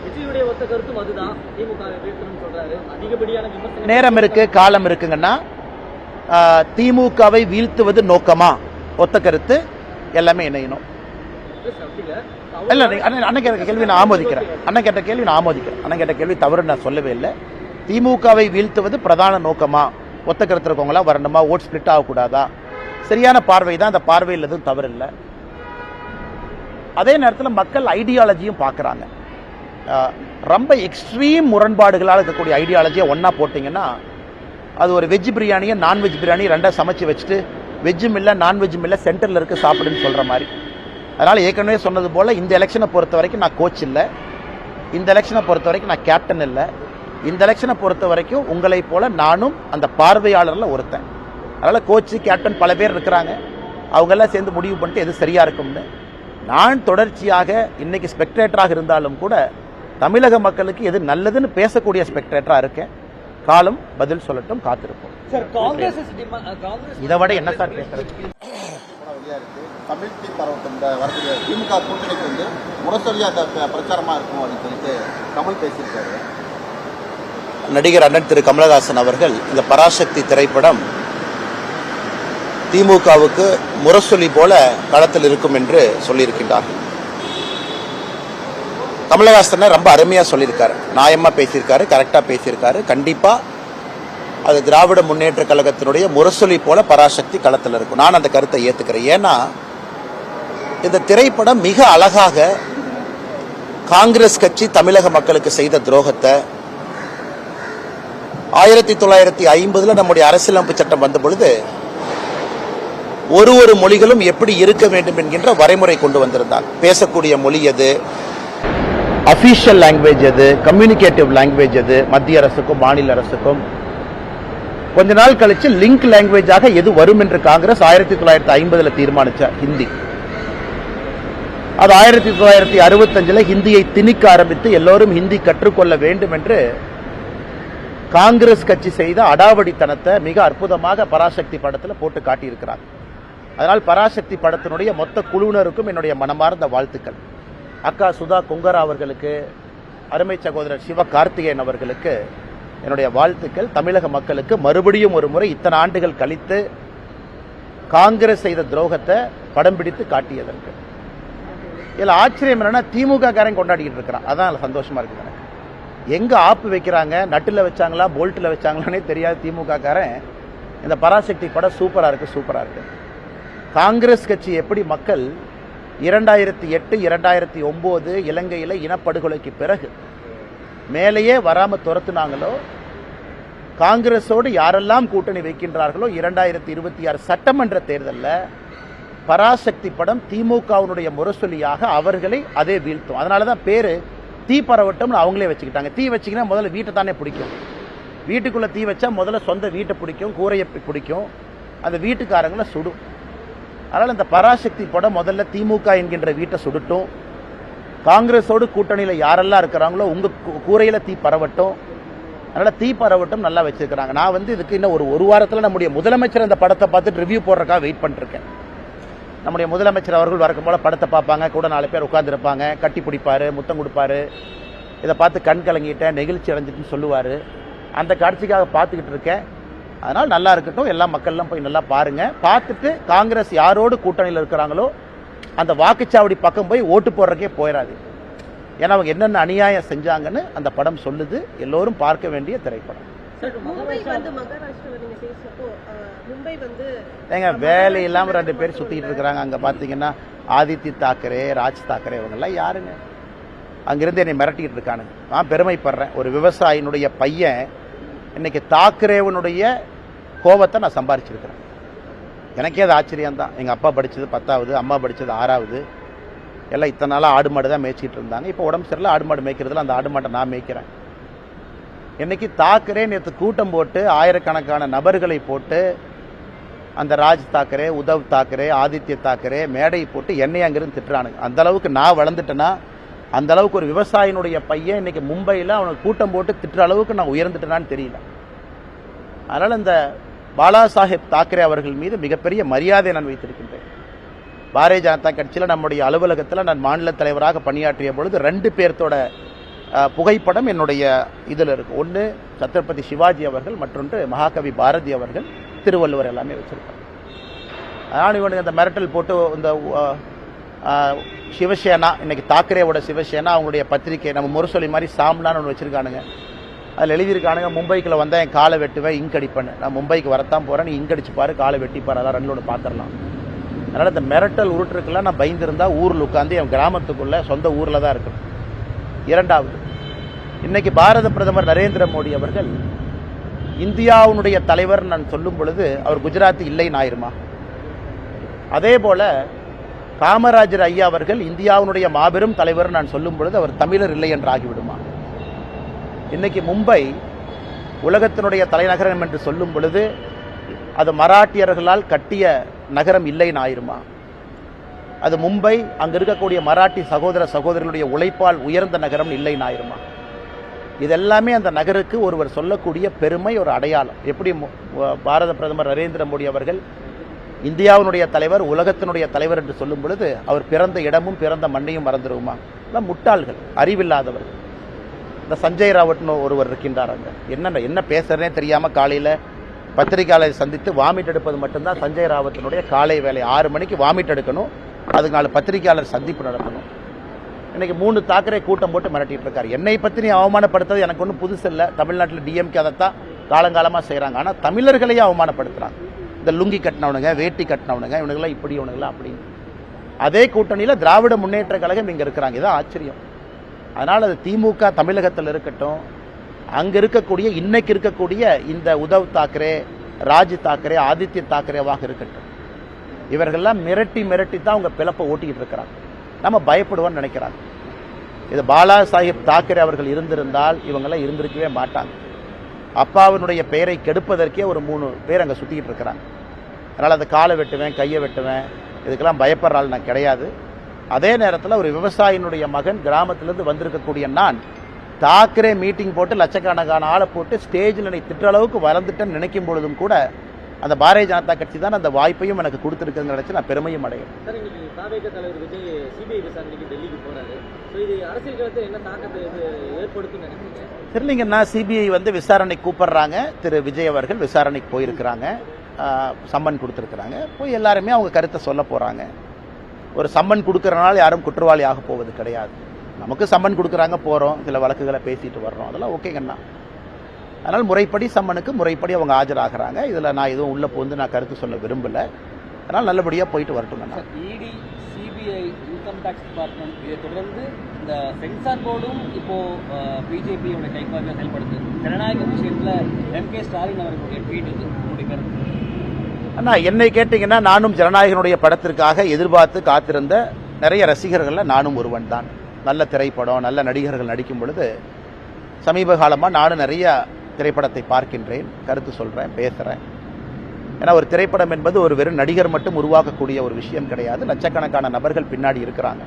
விஜயுடைய ஒத்த கருத்தும் அதுதான், திமுக வீழ்த்தணும்னு சொல்றாரு. அதிகப்படியான விமர்சனம். நேரம் இருக்கு, காலம் இருக்குங்கன்னா. திமுகவை வீழ்த்துவது நோக்கமா? ஒத்த கருத்து எல்லாமே இணையணும். இல்ல அண்ணன் கேட்ட கேள்வி நான் ஆமோதிக்கிறேன். அண்ணன் கேட்ட கேள்வி நான் ஆமோதிக்கிறேன். அண்ணன் கேட்ட கேள்வி தவறு நான் சொல்லவே இல்லை. திமுகவை வீழ்த்துவது பிரதான நோக்கமா? ஒத்த கருத்து இருக்கவங்களா வரணுமா? ஓட் ஸ்பிளிட் ஆகக்கூடாதா? சரியான பார்வை தான். அந்த பார்வையில் எதுவும் தவறு இல்லை. அதே நேரத்தில் மக்கள் ஐடியாலஜியும் பார்க்குறாங்க. ரொம்ப எக்ஸ்ட்ரீம் முரண்பாடுகளால் இருக்கக்கூடிய ஐடியாலஜியை ஒன்றா போட்டிங்கன்னா அது ஒரு வெஜ் பிரியாணியை நான்வெஜ் பிரியாணி ரெண்டாக சமைச்சு வச்சுட்டு வெஜ்ஜும் இல்லை நான்வெஜ்ஜும் இல்லை சென்டரில் இருக்க சாப்பிடுன்னு சொல்கிற மாதிரி. அதனால் ஏற்கனவே சொன்னது போல் இந்த எலெக்ஷனை பொறுத்த வரைக்கும் நான் கோச் இல்லை, இந்த எலெக்ஷனை பொறுத்த வரைக்கும் நான் கேப்டன் இல்லை, இந்த எலெக்ஷனை பொறுத்த வரைக்கும் உங்களை போல நானும் அந்த பார்வையாளரில் ஒருத்தன். அதனால் கோச்சு கேப்டன் பல பேர் இருக்கிறாங்க. அவங்கெல்லாம் சேர்ந்து முடிவு பண்ணிட்டு எது சரியாக இருக்கும்னு. நான் தொடர்ச்சியாக இன்னைக்கு ஸ்பெக்டேட்டராக இருந்தாலும் கூட தமிழக மக்களுக்கு எது நல்லதுன்னு பேசக்கூடிய ஸ்பெக்டேட்டராக இருக்கேன். காலம் பதில் சொல்லட்டும், காத்திருப்போம். இதை விட என்ன சார் பேசுறது? தமிழ் தீ பரவட்டும் இந்த வரக்கூடிய திமுக கூட்டணிக்கு வந்து முரசொலியா அந்த பிரச்சாரமா இருக்கும் அப்படின்னு சொல்லிட்டு கமல் பேசியிருக்காரு. நடிகர் அண்ணன் திரு கமலஹாசன் அவர்கள் இந்த பராசக்தி திரைப்படம் திமுகவுக்கு முரசொலி போல களத்தில் இருக்கும் என்று சொல்லியிருக்கின்றார்கள். கமலஹாசனை ரொம்ப அருமையாக சொல்லியிருக்காரு, நியாயமாக பேசியிருக்காரு, கரெக்டாக பேசியிருக்காரு. கண்டிப்பாக அது திராவிட முன்னேற்ற கழகத்தினுடைய முரசொலி போல பராசக்தி களத்தில் இருக்கும். நான் அந்த கருத்தை ஏற்றுக்கிறேன். ஏன்னா இந்த திரைப்படம் மிக அழகாக காங்கிரஸ் கட்சி தமிழக மக்களுக்கு செய்த துரோகத்தை 1950 நம்முடைய அரசியலமைப்பு சட்டம் வந்த பொழுது ஒரு மொழிகளும் எப்படி இருக்க வேண்டும் என்கின்ற வரைமுறை கொண்டு வந்திருந்தார். பேசக்கூடிய மொழி எது, அபிஷியல் லாங்குவேஜ் எது, கம்யூனிகேட்டிவ் லாங்குவேஜ் எது, மத்திய அரசுக்கும் மாநில அரசுக்கும் கொஞ்ச நாள் கழிச்சு லிங்க் லாங்குவேஜாக எது வரும் என்று காங்கிரஸ் 1950 தீர்மானிச்ச ஹிந்தி. அது 1965 ஹிந்தியை திணிக்க ஆரம்பித்து எல்லோரும் ஹிந்தி கற்றுக்கொள்ள வேண்டும் என்று காங்கிரஸ் கட்சி செய்த அடாவடித்தனத்தை மிக அற்புதமாக பராசக்தி படத்தில் போட்டு காட்டியிருக்கிறார். அதனால் பராசக்தி படத்தினுடைய மொத்த குழுவினருக்கும் என்னுடைய மனமார்ந்த வாழ்த்துக்கள். அக்கா சுதா கொங்கரா அவர்களுக்கு, அருமை சகோதரர் சிவ கார்த்திகேயன் அவர்களுக்கு என்னுடைய வாழ்த்துக்கள். தமிழக மக்களுக்கு மறுபடியும் ஒரு முறை இத்தனை ஆண்டுகள் கழித்து காங்கிரஸ் செய்த துரோகத்தை படம் பிடித்து காட்டியதற்கு. இதில் ஆச்சரியம் என்னன்னா திமுக காரன் கொண்டாடிக்கிட்டு இருக்கிறான். அதான் சந்தோஷமா இருக்கு எனக்கு. எங்க ஆப்பு வைக்கிறாங்க, நட்டில் வச்சாங்களா போல்ட்டில் வச்சாங்களானே தெரியாது திமுக காரன். இந்த பராசக்தி படம் சூப்பரா இருக்கு. காங்கிரஸ் கட்சி எப்படி மக்கள் 2008 2009 இலங்கையில் இனப்படுகொலைக்கு பிறகு மேலேயே வராம துரத்துனாங்களோ, காங்கிரஸோடு யாரெல்லாம் கூட்டணி வைக்கின்றார்களோ 2026 சட்டமன்ற தேர்தலில் பராசக்தி படம் திமுகவினுடைய முரசொலியாக அவர்களை அதே வீழ்த்தும். அதனாலதான் பேரு தீ பரவட்டம்னு அவங்களே வச்சுக்கிட்டாங்க. தீ வச்சிங்கன்னா முதல்ல வீட்டை தானே பிடிக்கும். வீட்டுக்குள்ள தீ வச்சா முதல்ல சொந்த வீட்டை பிடிக்கும், கூரையை பிடிக்கும், அந்த வீட்டுக்காரங்களை சுடும். அதனால் இந்த பராசக்தி படம் முதல்ல திமுக என்கின்ற வீட்டை சுடட்டும். காங்கிரஸோடு கூட்டணியில் யாரெல்லாம் இருக்கிறாங்களோ உங்க கூரையில தீ பரவட்டும். அதனால தீ பரவட்டும் நல்லா வச்சிருக்கிறாங்க. நான் இதுக்கு இன்னும் ஒரு வாரத்தில் நம்முடைய முதலமைச்சர் அந்த படத்தை பார்த்துட்டு ரிவ்யூ போடுறதுக்காக வெயிட் பண்ணிருக்கேன். நம்முடைய முதலமைச்சர் அவர்கள் வழக்கம் போல படத்தை பார்ப்பாங்க, கூட 4 பேர் உட்கார்ந்துருப்பாங்க, கட்டி பிடிப்பாரு, முத்தம் கொடுப்பாரு, இதை பார்த்து கண் கலங்கிட்டேன், நெகிழ்ச்சி அடைஞ்சிட்டுன்னு சொல்லுவார். அந்த காட்சிக்காக பார்த்துக்கிட்டு இருக்கேன். அதனால் நல்லா இருக்கட்டும், எல்லா மக்கள்லாம் போய் நல்லா பாருங்க. பார்த்துட்டு காங்கிரஸ் யாரோடு கூட்டணியில் இருக்கிறாங்களோ அந்த வாக்குச்சாவடி பக்கம் போய் ஓட்டு போடுறதுக்கே போயிடாது. ஏன்னா அவங்க என்னென்ன அநியாயம் செஞ்சாங்கன்னு அந்த படம் சொல்லுது. எல்லோரும் பார்க்க வேண்டிய திரைப்படம். ஏங்க வேலை இல்லாமல் 2 பேர் சுத்திக்கிட்டு இருக்கிறாங்க. அங்க பாத்தீங்கன்னா ஆதித்ய தாக்கரே, ராஜ் தாக்கரே, இவங்கெல்லாம் யாருங்க? அங்கிருந்து என்னை மிரட்டிட்டு இருக்கானுங்க. நான் பெருமைப்படுறேன். ஒரு விவசாயினுடைய பையன் இன்னைக்கு தாக்கரேவனுடைய கோபத்தை நான் சம்பாரிச்சிருக்கிறேன். எனக்கே அது ஆச்சரியம் தான். எங்கள் அப்பா படித்தது 10வது, அம்மா படித்தது 6வது. எல்லாம் இத்தனை நாளாக ஆடு மாடு தான் மேய்ச்சிட்டு இருந்தாங்க. இப்போ உடம்பு சரியில்லை, ஆடு மாடு மேய்க்கிறதுல அந்த ஆடு மாட்டை நான் மேய்க்கிறேன். இன்னைக்கு தாக்கரே நேற்று கூட்டம் போட்டு ஆயிரக்கணக்கான நபர்களை போட்டு அந்த ராஜ் தாக்கரே, உத்தவ் தாக்கரே, ஆதித்ய தாக்கரே மேடை போட்டு என்னை அங்கிருந்து திட்டுறானுங்க. அந்த அளவுக்கு நான் வளர்ந்துட்டேன்னா, அந்த அளவுக்கு ஒரு விவசாயினுடைய பையன் இன்னைக்கு மும்பையில் அவனுக்கு கூட்டம் போட்டு திட்டுற அளவுக்கு நான் உயர்ந்துட்டேனான்னு தெரியல. அதனால் இந்த பாலா சாஹேப் தாக்கரே அவர்கள் மீது மிகப்பெரிய மரியாதை நான் வைத்திருக்கின்றேன். பாரதிய ஜனதா கட்சியில் நம்முடைய அலுவலகத்தில் நான் மாநில தலைவராக பணியாற்றிய பொழுது 2 பேர்த்தோட புகைப்படம் என்னுடைய இதில் இருக்கு. ஒன்று சத்ரபதி சிவாஜி அவர்கள், மற்றொன்று மகாகவி பாரதி அவர்கள், திருவள்ளுவர் எல்லாமே வச்சிருக்காங்க. அதனால் இவனுக்கு அந்த மிரட்டல் போட்டு இந்த சிவசேனா, இன்னைக்கு தாக்கரேவோட சிவசேனா அவங்களுடைய பத்திரிகை நம்ம முரசொலி மாதிரி சாம்லான்னு ஒன்று வச்சிருக்கானுங்க. அதில் எழுதியிருக்கானுங்க, மும்பைக்குள்ள வந்தால் என் காலை வெட்டுவேன், இங்க் அடிப்பேன்னு. நான் மும்பைக்கு வரத்தான் போகிறேன், நீ இங்க் அடிச்சுப்பாரு, காலை வெட்டிப்பாரு, அதான் 2 பார்த்துடலாம். அதனால் இந்த மிரட்டல் உருட்டுருக்கெல்லாம் நான் பயந்துருந்தா ஊரில் உட்காந்து என் கிராமத்துக்குள்ளே சொந்த ஊரில் தான் இருக்கணும். 2வது, இன்னைக்கு பாரத பிரதமர் நரேந்திர மோடி அவர்கள் இந்தியாவுடைய தலைவர் நான் சொல்லும் பொழுது அவர் குஜராத்தி இல்லைன்னு ஆயிருமா? அதே போல காமராஜர் ஐயா அவர்கள் இந்தியாவுடைய மாபெரும் தலைவர் நான் சொல்லும் பொழுது அவர் தமிழர் இல்லை என்று ஆகிவிடுமா? இன்னைக்கு மும்பை உலகத்தினுடைய தலைநகரம் என்று சொல்லும் பொழுது அது மராட்டியர்களால் கட்டிய நகரம் இல்லைன்னு ஆயிருமா? அது மும்பை அங்க இருக்கக்கூடிய மராட்டி சகோதர சகோதரிகளுடைய உழைப்பால் உயர்ந்த நகரம் இல்லைன்னு ஆயிருமா? இதெல்லாமே அந்த நகருக்கு ஒருவர் சொல்லக்கூடிய பெருமை, ஒரு அடையாளம். எப்படி பாரத பிரதமர் நரேந்திர மோடி அவர்கள் இந்தியாவினுடைய தலைவர், உலகத்தினுடைய தலைவர் என்று சொல்லும் பொழுது அவர் பிறந்த இடமும் பிறந்த மண்ணையும் மறந்துடுவோமா? எல்லாம் முட்டாள்கள், அறிவில்லாதவர்கள். இந்த சஞ்சய் ராவட்னு ஒருவர் இருக்கின்றார். அங்க என்ன பேசுறதே தெரியாம காலையில பத்திரிகையாளரை சந்தித்து வாமிட் எடுப்பது மட்டும்தான் சஞ்சய் ராவத்தினுடைய காலை வேலை. 6 மணிக்கு வாமிட் எடுக்கணும், அதுக்கு 4 பத்திரிகையாளர் சந்திப்பு நடத்தணும். இன்னைக்கு 3 தாக்கரே கூட்டம் போட்டு மிரட்டிட்டு இருக்காரு. என்னை பற்றி நீ அவமானப்படுத்துறது எனக்கு ஒன்றும் புதுசு இல்லை. தமிழ்நாட்டில் டிஎம்கே அதைத்தான் காலங்காலமாக செய்கிறாங்க. ஆனால் தமிழர்களையே அவமானப்படுத்துகிறாங்க. இந்த லுங்கி கட்டினவனுங்க, வேட்டி கட்டினவனுங்க, இவனுங்களாம் இப்படி, இவனுங்களாம் அப்படி. அதே கூட்டணியில் திராவிட முன்னேற்ற கழகம் இங்கே இருக்கிறாங்க. இதுதான் ஆச்சரியம். அதனால் அது திமுக தமிழகத்தில் இருக்கட்டும், அங்கே இருக்கக்கூடிய இன்னைக்கு இருக்கக்கூடிய இந்த உத்தவ் தாக்கரே, ராஜ் தாக்கரே, ஆதித்ய தாக்கரேவாக இருக்கட்டும், இவர்கள்லாம் மிரட்டி தான் அவங்க பிளப்பை ஓட்டிக்கிட்டு இருக்கிறாங்க. நம்ம பயப்படுவோம்னு நினைக்கிறாங்க. இது பாலா சாஹேப் தாக்கரே அவர்கள் இருந்திருந்தால் இவங்கெல்லாம் இருந்திருக்கவே மாட்டாங்க. அப்பாவினுடைய பெயரை கெடுப்பதற்கே ஒரு 3 பேர் அங்கே சுற்றிக்கிட்டு இருக்கிறாங்க. அதனால் அந்த காலை வெட்டுவேன், கையை வெட்டுவேன், இதுக்கெல்லாம் பயப்படுற ஆள் நான் கிடையாது. அதே நேரத்தில் ஒரு விவசாயினுடைய மகன் கிராமத்திலேருந்து வந்திருக்கக்கூடிய நான் தாக்கரே மீட்டிங் போட்டு லட்சக்கணக்கான ஆளை போட்டு ஸ்டேஜில் என்னை திட்ட அளவுக்கு வளர்ந்துட்டேன்னு நினைக்கும் பொழுதும் கூட அந்த பாரதிய ஜனதா கட்சி தான் அந்த வாய்ப்பையும் எனக்கு கொடுத்துருக்குன்னு நினைச்சு நான் பெருமையும் அடைகிறேன். சார், இன்னைக்கு தாவேக தலைவர் விஜய் சிபிஐ விசாரணைக்கு டெல்லிக்கு போறாரு. இது அரசியல் களத்தில் என்ன தாக்கத்தை ஏற்படுத்தும் நினைக்கிறீங்க? தெரியலீங்கன்னா சிபிஐ விசாரணை கூப்பிடுறாங்க. திரு விஜய் அவர்கள் விசாரணைக்கு போயிருக்கிறாங்க, சம்மன் கொடுத்துருக்குறாங்க. போய் எல்லாருமே அவங்க கருத்தை சொல்ல போகிறாங்க. ஒரு சம்மன் கொடுக்கறனால யாரும் குற்றவாளி ஆக போவது கிடையாது. நமக்கு சம்மன் கொடுக்குறாங்க, போகிறோம், சில வழக்குகளை பேசிட்டு வர்றோம், அதெல்லாம் ஓகேங்கண்ணா. அதனால் முறைப்படி சம்மனுக்கு முறைப்படி அவங்க ஆஜராகிறாங்க. இதில் நான் எதுவும் உள்ள போந்து நான் கருத்து சொல்ல விரும்பலை. அதனால் நல்லபடியாக போயிட்டு வரட்டுங்கண்ணா. இடி, சிபிஐ, இன்கம் டேக்ஸ் டிபார்ட்மெண்ட் இதை தொடர்ந்து இந்த சென்சார் போர்டும் இப்போ பிஜேபியோட கைப்பாக செயல்படுது. ஜனநாயக விஷயத்தில் எம்கே ஸ்டாலின் அவர்களுடைய ட்வீட் இது உங்களுடைய கருத்து? அண்ணா, என்னை கேட்டிங்கன்னா நானும் ஜனநாயகனுடைய படத்திற்காக எதிர்பார்த்து காத்திருந்த நிறைய ரசிகர்களில் நானும் ஒருவன் தான். நல்ல திரைப்படம், நல்ல நடிகர்கள் நடிக்கும் பொழுது சமீப காலமாக நானும் நிறைய திரைப்படத்தை பார்க்கின்றேன், கருத்து சொல்கிறேன், பேசுகிறேன். ஏன்னா ஒரு திரைப்படம் என்பது ஒரு வெறும் நடிகர் மட்டும் உருவாக்கக்கூடிய ஒரு விஷயம் கிடையாது. லட்சக்கணக்கான நபர்கள் பின்னாடி இருக்கிறாங்க,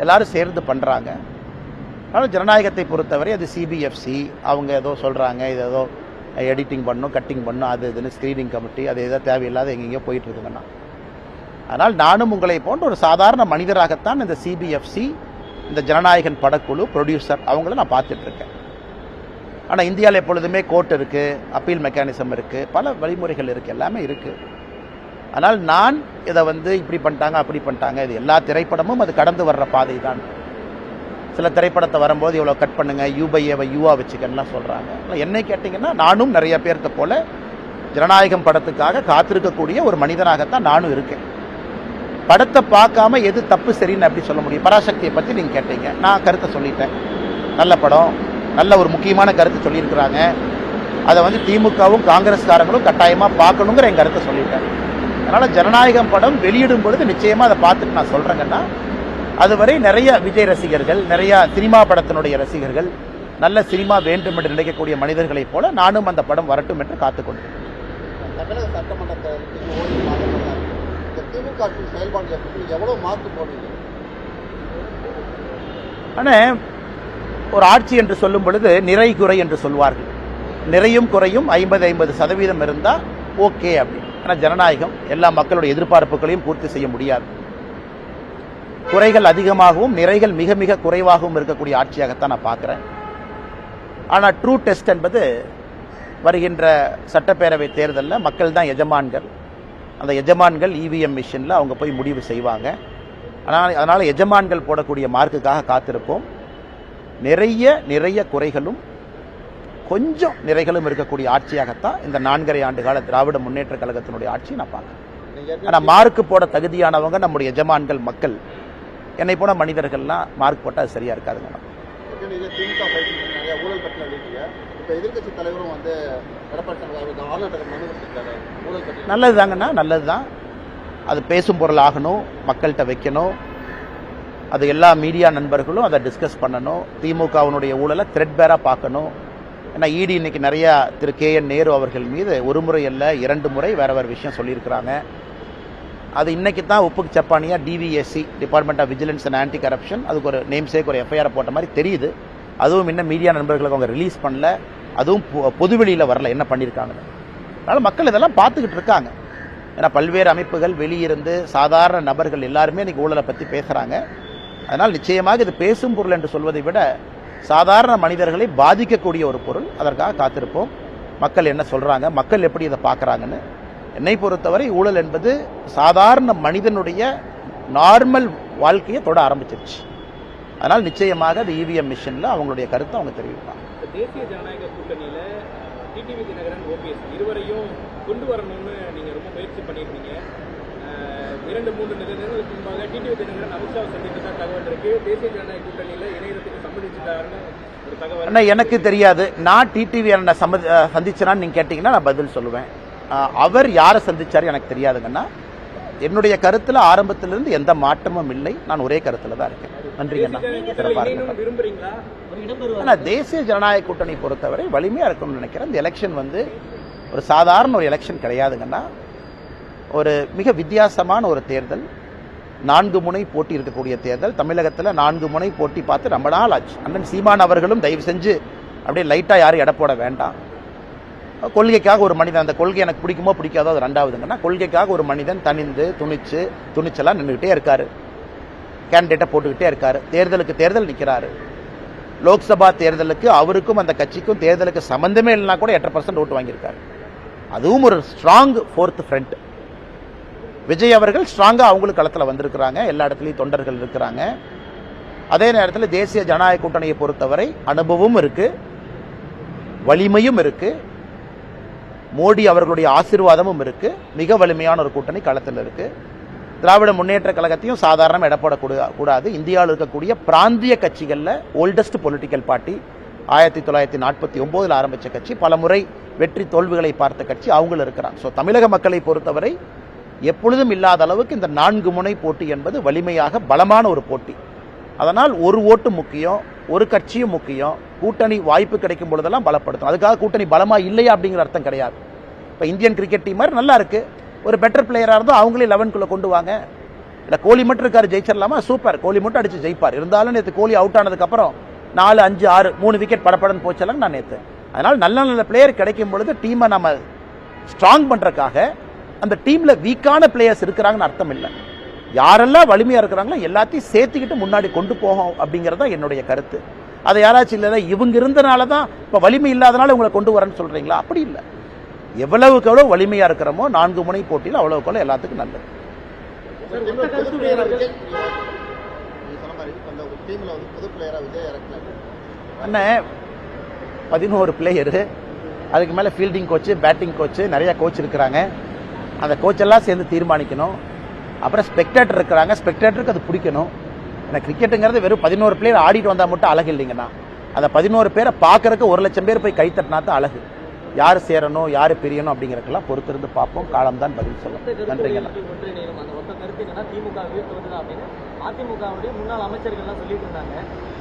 எல்லாரும் சேர்ந்து பண்ணுறாங்க. அதனால் ஜனநாயகத்தை பொறுத்தவரை அது சிபிஎஃப்சி அவங்க ஏதோ சொல்கிறாங்க, இது ஏதோ எடிட்டிங் பண்ணணும், கட்டிங் பண்ணணும், அது இதுன்னு ஸ்க்ரீனிங் கமிட்டி, அது ஏதோ தேவையில்லாத எங்கெங்கேயோ போயிட்டு இருக்குங்கண்ணா. ஆனால் நானும் உங்களை போன்ற ஒரு சாதாரண மனிதராகத்தான் இந்த சிபிஎஃப்சி, இந்த ஜனநாயகன் படக்குழு, ப்ரொடியூசர் அவங்கள நான் பார்த்துட்ருக்கேன். ஆனால் இந்தியாவில் எப்பொழுதுமே கோர்ட் இருக்குது, அப்பீல் மெக்கானிசம் இருக்குது, பல வழிமுறைகள் இருக்குது, எல்லாமே இருக்குது. ஆனால் நான் இதை இப்படி பண்ணிட்டாங்க, அப்படி பண்ணிட்டாங்க, இது எல்லா திரைப்படமும் அது கடந்து வர்ற பாதை தான். சில திரைப்படத்தை வரும்போது இவ்வளோ கட் பண்ணுங்க, யூ/ஏவை யூவா வச்சுக்கன்னுலாம் சொல்கிறாங்க. என்னை கேட்டிங்கன்னா நானும் நிறைய பேர்த்த போல ஜனநாயகம் படத்துக்காக காத்திருக்கக்கூடிய ஒரு மனிதனாகத்தான் நானும் இருக்கேன். படத்தை பார்க்காம எது தப்பு சரின்னு அப்படி சொல்ல முடியும்? பராசக்தியை பற்றி நீங்கள் கேட்டீங்க, நான் கருத்தை சொல்லிட்டேன். நல்ல படம், நல்ல ஒரு முக்கியமான கருத்து சொல்லியிருக்கிறாங்க. அதை திமுகவும் காங்கிரஸ்காரங்களும் கட்டாயமாக பார்க்கணுங்கிற என் கருத்தை சொல்லிட்டேன். அதனால் ஜனநாயகம் படம் வெளியிடும் பொழுது நிச்சயமாக அதை பார்த்துட்டு நான் சொல்கிறேங்கன்னா, அதுவரை நிறைய விஜய் ரசிகர்கள், நிறைய சினிமா படத்தினுடைய ரசிகர்கள், நல்ல சினிமா வேண்டும் என்று நினைக்கக்கூடிய மனிதர்களைப் போல நானும் அந்த படம் வரட்டும் என்று காத்துக்கொண்டேன். தமிழக சட்டமன்றத்தை திமுக செயல்பாடு எவ்வளவு மாற்று போடுவீங்க? ஆனால் ஒரு ஆட்சி என்று சொல்லும் பொழுது நிறை குறை என்று சொல்வார்கள். நிறையும் குறையும் 50-50% இருந்தால் ஓகே அப்படி. ஆனால் ஜனநாயகம் எல்லா மக்களுடைய எதிர்பார்ப்புகளையும் பூர்த்தி செய்ய முடியாது. குறைகள் அதிகமாகவும் நிறைகள் மிக மிக குறைவாகவும் இருக்கக்கூடிய ஆட்சியாகத்தான் நான் பார்க்குறேன். ஆனால் ட்ரூ டெஸ்ட் என்பது வருகின்ற சட்டப்பேரவை தேர்தலில் மக்கள் தான் எஜமான்கள். அந்த எஜமான்கள் இவிஎம் மிஷினில் அவங்க போய் முடிவு செய்வாங்க. அதனால் எஜமான்கள் போடக்கூடிய மார்க்குக்காக காத்திருப்போம். நிறைய குறைகளும் கொஞ்சம் நிறைகளும் இருக்கக்கூடிய ஆட்சியாகத்தான் இந்த 4.5 ஆண்டு கால திராவிட முன்னேற்ற கழகத்தினுடைய ஆட்சி நான் பார்க்குறேன். ஆனால் மார்க்கு போட தகுதியானவங்க நம்முடைய எஜமான்கள் மக்கள். என்னை போன மனிதர்கள்லாம் மார்க் போட்டால் அது சரியா இருக்காதுங்க. திமுக நிறைய ஊழல் பற்றி எழுதிட்டீங்க. இப்போ எதிர்கட்சி தலைவரும் நல்லது தாங்கண்ணா, நல்லது தான். அது பேசும் பொருள் ஆகணும், மக்கள்கிட்ட வைக்கணும். அது எல்லா மீடியா நண்பர்களும் அதை டிஸ்கஸ் பண்ணணும். திமுகவினுடைய ஊழலை த்ரெட்பேராக பார்க்கணும். ஏன்னா இடி இன்னைக்கு நிறையா திரு KN நேரு அவர்கள் மீது ஒரு முறை அல்ல 2 முறை வேற விஷயம் சொல்லியிருக்கிறாங்க. அது இன்னைக்கு தான் உப்புக்கு சப்பானியாக DVSC, department of vigilance and anti corruption, அதுக்கு ஒரு நேம் சேக், ஒரு FIR போட்ட மாதிரி தெரியுது. அதுவும் இன்னும் மீடியா நண்பர்களுக்கு அவங்க ரிலீஸ் பண்ணல, அதுவும் பொதுவெளியில் வரல என்ன பண்ணியிருக்காங்க. அதனால் மக்கள் இதெல்லாம் பார்த்துக்கிட்டு இருக்காங்க. ஏன்னா பல்வேறு அமைப்புகள் வெளியிருந்து சாதாரண நபர்கள் எல்லாருமே இன்னைக்கு ஊழலை பற்றி பேசுகிறாங்க. அதனால் நிச்சயமாக இது பேசும் பொருள் என்று சொல்வதை விட சாதாரண மனிதர்களை பாதிக்கக்கூடிய ஒரு பொருள். அதற்காக காத்திருப்போம். மக்கள் என்ன சொல்கிறாங்க, மக்கள் எப்படி இதை பார்க்குறாங்கன்னு. என்னை பொறுத்தவரை ஊழல் என்பது சாதாரண மனிதனுடைய நார்மல் வாழ்க்கையை தொட ஆரம்பிச்சிருச்சு. அதனால் நிச்சயமாக அது இவிஎம் மிஷினில் அவங்களுடைய கருத்தை அவங்க தெரிவிப்பாங்க. தேசிய ஜனநாயக கூட்டணியில் டிடிவி தினகரன், OPS இருவரையும் கொண்டு வரணும்னு நீங்கள் ரொம்ப முயற்சி பண்ணியிருக்கீங்க. 2-3 நிலையங்களுக்கு முன்பாக டிடிவி தினகரன் அமித்ஷாவை சந்தித்ததா தகவல் இருக்கு. தேசிய ஜனநாயக கூட்டணியில் இணையத்துக்கு சம்மதிச்சுட்டாருன்னு ஒரு தகவல். ஆனால் எனக்கு தெரியாது. நான் டிடிவி என்ன சந்திச்சேனான்னு நீங்கள் கேட்டிங்கன்னா நான் பதில் சொல்லுவேன். அவர் யாரை சந்திச்சாரு எனக்கு தெரியாதுங்கன்னா. என்னுடைய கருத்துல ஆரம்பத்திலிருந்து எந்த மாற்றமும் இல்லை. நான் ஒரே கருத்துல தான் இருக்கேன். நன்றி அண்ணா. விரும்புறீங்களா? ஆனா தேசிய ஜனநாயக கூட்டணி பொறுத்தவரை வலிமையா இருக்கும்னு நினைக்கிறேன். இந்த எலெக்ஷன் வந்து ஒரு சாதாரண ஒரு எலெக்ஷன் கிடையாதுங்கன்னா, ஒரு மிக வித்தியாசமான ஒரு தேர்தல். 4 முனை போட்டி இருக்கக்கூடிய தேர்தல். தமிழகத்தில் 4 முனை போட்டி பார்த்து ரொம்ப நாள் ஆச்சு. அண்ணன் சீமான் அவர்களும் தயவு செஞ்சு அப்படியே லைட்டா யாரும் எடை போட வேண்டாம். கொள்கைக்காக ஒரு மனிதன், அந்த கொள்கை எனக்கு பிடிக்குமோ பிடிக்காதோ அது ரெண்டாவதுங்கன்னா, கொள்கைக்காக ஒரு மனிதன் தனிந்து துணிச்சலா நின்றுகிட்டே இருக்காரு. கேண்டிடேட்டை போட்டுக்கிட்டே இருக்காரு. தேர்தலுக்கு தேர்தல் நிற்கிறாரு. லோக்சபா தேர்தலுக்கு அவருக்கும் அந்த கட்சிக்கும் தேர்தலுக்கு சம்பந்தமே இல்லைனா கூட 8% ஓட்டு வாங்கியிருக்காரு. அதுவும் ஒரு ஸ்ட்ராங் 4th ஃப்ரண்ட். விஜய் அவர்கள் ஸ்ட்ராங்கா அவங்களுக்கு களத்தில் வந்திருக்கிறாங்க. எல்லா இடத்துலையும் தொண்டர்கள் இருக்கிறாங்க. அதே நேரத்தில் தேசிய ஜனநாயக கூட்டணியை பொறுத்தவரை அனுபவமும் இருக்கு, வலிமையும் இருக்கு, மோடி அவர்களுடைய ஆசீர்வாதமும் இருக்கு. மிக வலிமையான ஒரு கூட்டணி களத்தில் இருக்கு. திராவிட முன்னேற்ற கழகத்தையும் சாதாரண இடப்படக்கூடாது. இந்தியாவில் இருக்கக்கூடிய பிராந்திய கட்சிகளில் ஓல்டஸ்ட் பொலிட்டிக்கல் பார்ட்டி, 1949 ஆரம்பிச்ச கட்சி, பல முறை வெற்றி தோல்விகளை பார்த்த கட்சி அவங்களும் இருக்கிறாங்க. ஸோ தமிழக மக்களை பொறுத்தவரை எப்பொழுதும் இல்லாத அளவுக்கு இந்த 4 முனை போட்டி என்பது வலிமையாக பலமான ஒரு போட்டி. அதனால் ஒரு ஓட்டு முக்கியம், ஒரு கட்சியும் முக்கியம். கூட்டணி வாய்ப்பு கிடைக்கும் பொழுதெல்லாம் பலப்படுத்தும். அதுக்காக கூட்டணி பலமா இல்லையா அப்படிங்கிற அர்த்தம் கிடையாது. இப்போ இந்தியன் கிரிக்கெட் டீம் மாதிரி நல்லா இருக்கு, ஒரு பெட்டர் பிளேயரா இருந்தால் அவங்களே 11க்குள்ள கொண்டு வாங்க. இல்லை கோலி மட்டும் இருக்காரு, ஜெயிச்சிடலாமா? சூப்பர், கோலி மட்டும் அடிச்சு ஜெயிப்பார். இருந்தாலும் நேற்று கோலி அவுட் ஆனதுக்கு அப்புறம் 4, 5, 6, 3 விக்கெட் படப்படன்னு போச்சலாம் நான் நேற்று. அதனால் நல்ல நல்ல பிளேயர் கிடைக்கும் பொழுது டீமை நம்ம ஸ்ட்ராங் பண்றதுக்காக அந்த டீம்ல வீக்கான பிளேயர்ஸ் இருக்கிறாங்கன்னு அர்த்தம் இல்லை. யாரெல்லாம் வலிமையா இருக்கிறாங்களோ எல்லாத்தையும் சேர்த்துக்கிட்டு முன்னாடி கொண்டு போகும் அப்படிங்கறத என்னுடைய கருத்து. அதை யாராச்சும் இல்லை இவங்க இருந்தனால தான் இப்ப வலிமை இல்லாதனால உங்களை கொண்டு வரேன்னு சொல்றீங்களா? அப்படி இல்லை. எவ்வளவுக்கு எவ்வளவு வலிமையா இருக்கிறோமோ 4 முனை போட்டியில் அவ்வளவுக்கு எவ்வளவு எல்லாத்துக்கும் நல்லது. அண்ணன் 11 பிளேயரு, அதுக்கு மேல ஃபீல்டிங் கோச்சு, பேட்டிங் கோச்சு, நிறைய கோச் இருக்கிறாங்க. அந்த கோச்செல்லாம் சேர்ந்து தீர்மானிக்கணும். அப்புறம் ஸ்பெக்டேட்டர் இருக்கிறாங்க, ஸ்பெக்டேட்டருக்கு அது பிடிக்கணும். ஏன்னா கிரிக்கெட்டுங்கிறது வெறும் 11 பிளேயர் ஆடிட்டு வந்தா மட்டும் அழகு இல்லைங்கண்ணா. அந்த 11 பேரை பார்க்கறதுக்கு 1 லட்சம் பேர் போய் கை தட்டினா தான் அழகு. யாரு சேரணும், யாரு பிரியணும் அப்படிங்கறதுக்கெல்லாம் பொறுத்திருந்து பார்ப்போம். காலம் தான் பதில் சொல்லும். நன்றிங்கண்ணா. அதிமுகவுடைய முன்னாள் அமைச்சர்கள் சொல்லிட்டு இருந்தாங்க.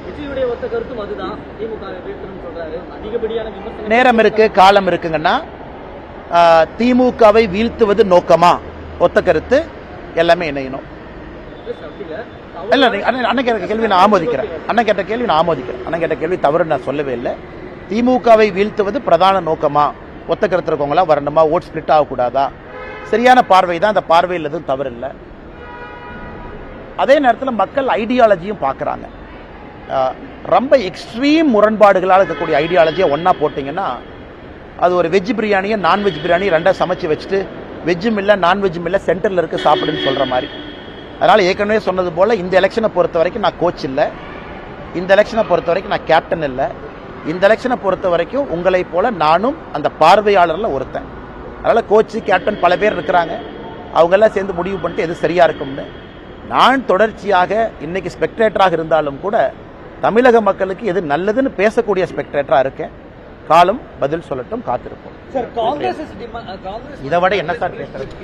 விஜயுடைய ஒத்த கருத்தும் அதுதான், திமுக வீழ்த்தணும்னு சொல்றாரு. அதிகப்படியான விமர்சனம். நேரம் இருக்கு, காலம் இருக்குங்கன்னா, திமுகவை வீழ்த்துவது நோக்கமா? ஒத்த கருத்து எல்லாமே இணையணும். இல்ல அண்ணன் கேட்ட கேள்வி நான் ஆமோதிக்கிறேன். அண்ணன் கேட்ட கேள்வி தவறு நான் சொல்லவே இல்லை. திமுகவை வீழ்த்துவது பிரதான நோக்கமா? ஒத்த கருத்து இருக்கவங்களா வரணுமா? ஓட் ஸ்பிளிட் ஆகக்கூடாதா? சரியான பார்வை தான். அந்த பார்வையில் எதுவும் தவறு இல்லை. அதே நேரத்தில் மக்கள் ஐடியாலஜியும் பார்க்குறாங்க. ரொம்ப எக்ஸ்ட்ரீம் முரண்பாடுகளால் இருக்கக்கூடிய ஐடியாலஜியை ஒன்றா போட்டிங்கன்னா, அது ஒரு வெஜ் பிரியாணியை நான்வெஜ் பிரியாணி ரெண்டாக சமைச்சு வச்சுட்டு வெஜ்ஜும் இல்லை நான்வெஜ்ஜும் இல்லை சென்டரில் இருக்க சாப்பிடுன்னு சொல்கிற மாதிரி. அதனால் ஏற்கனவே சொன்னது போல் இந்த எலெக்ஷனை பொறுத்த வரைக்கும் நான் கோச் இல்லை, இந்த எலெக்ஷனை பொறுத்த வரைக்கும் நான் கேப்டன் இல்லை, இந்த எலெக்ஷனை பொறுத்த வரைக்கும் உங்களை போல நானும் அந்த பார்வையாளரில் ஒருத்தன். அதனால் கோச்சு கேப்டன் பல பேர் இருக்கிறாங்க. அவங்கெல்லாம் சேர்ந்து முடிவு பண்ணிட்டு எது சரியா இருக்கும்னு. நான் தொடர்ச்சியாக இன்னைக்கு ஸ்பெக்டேட்டராக இருந்தாலும் கூட தமிழக மக்களுக்கு எது நல்லதுன்னு பேசக்கூடிய ஸ்பெக்டேட்டரா இருக்கேன். காலம் பதில் சொல்லட்டும், காத்திருப்போம். இதை விட என்ன சார் பேசுறது?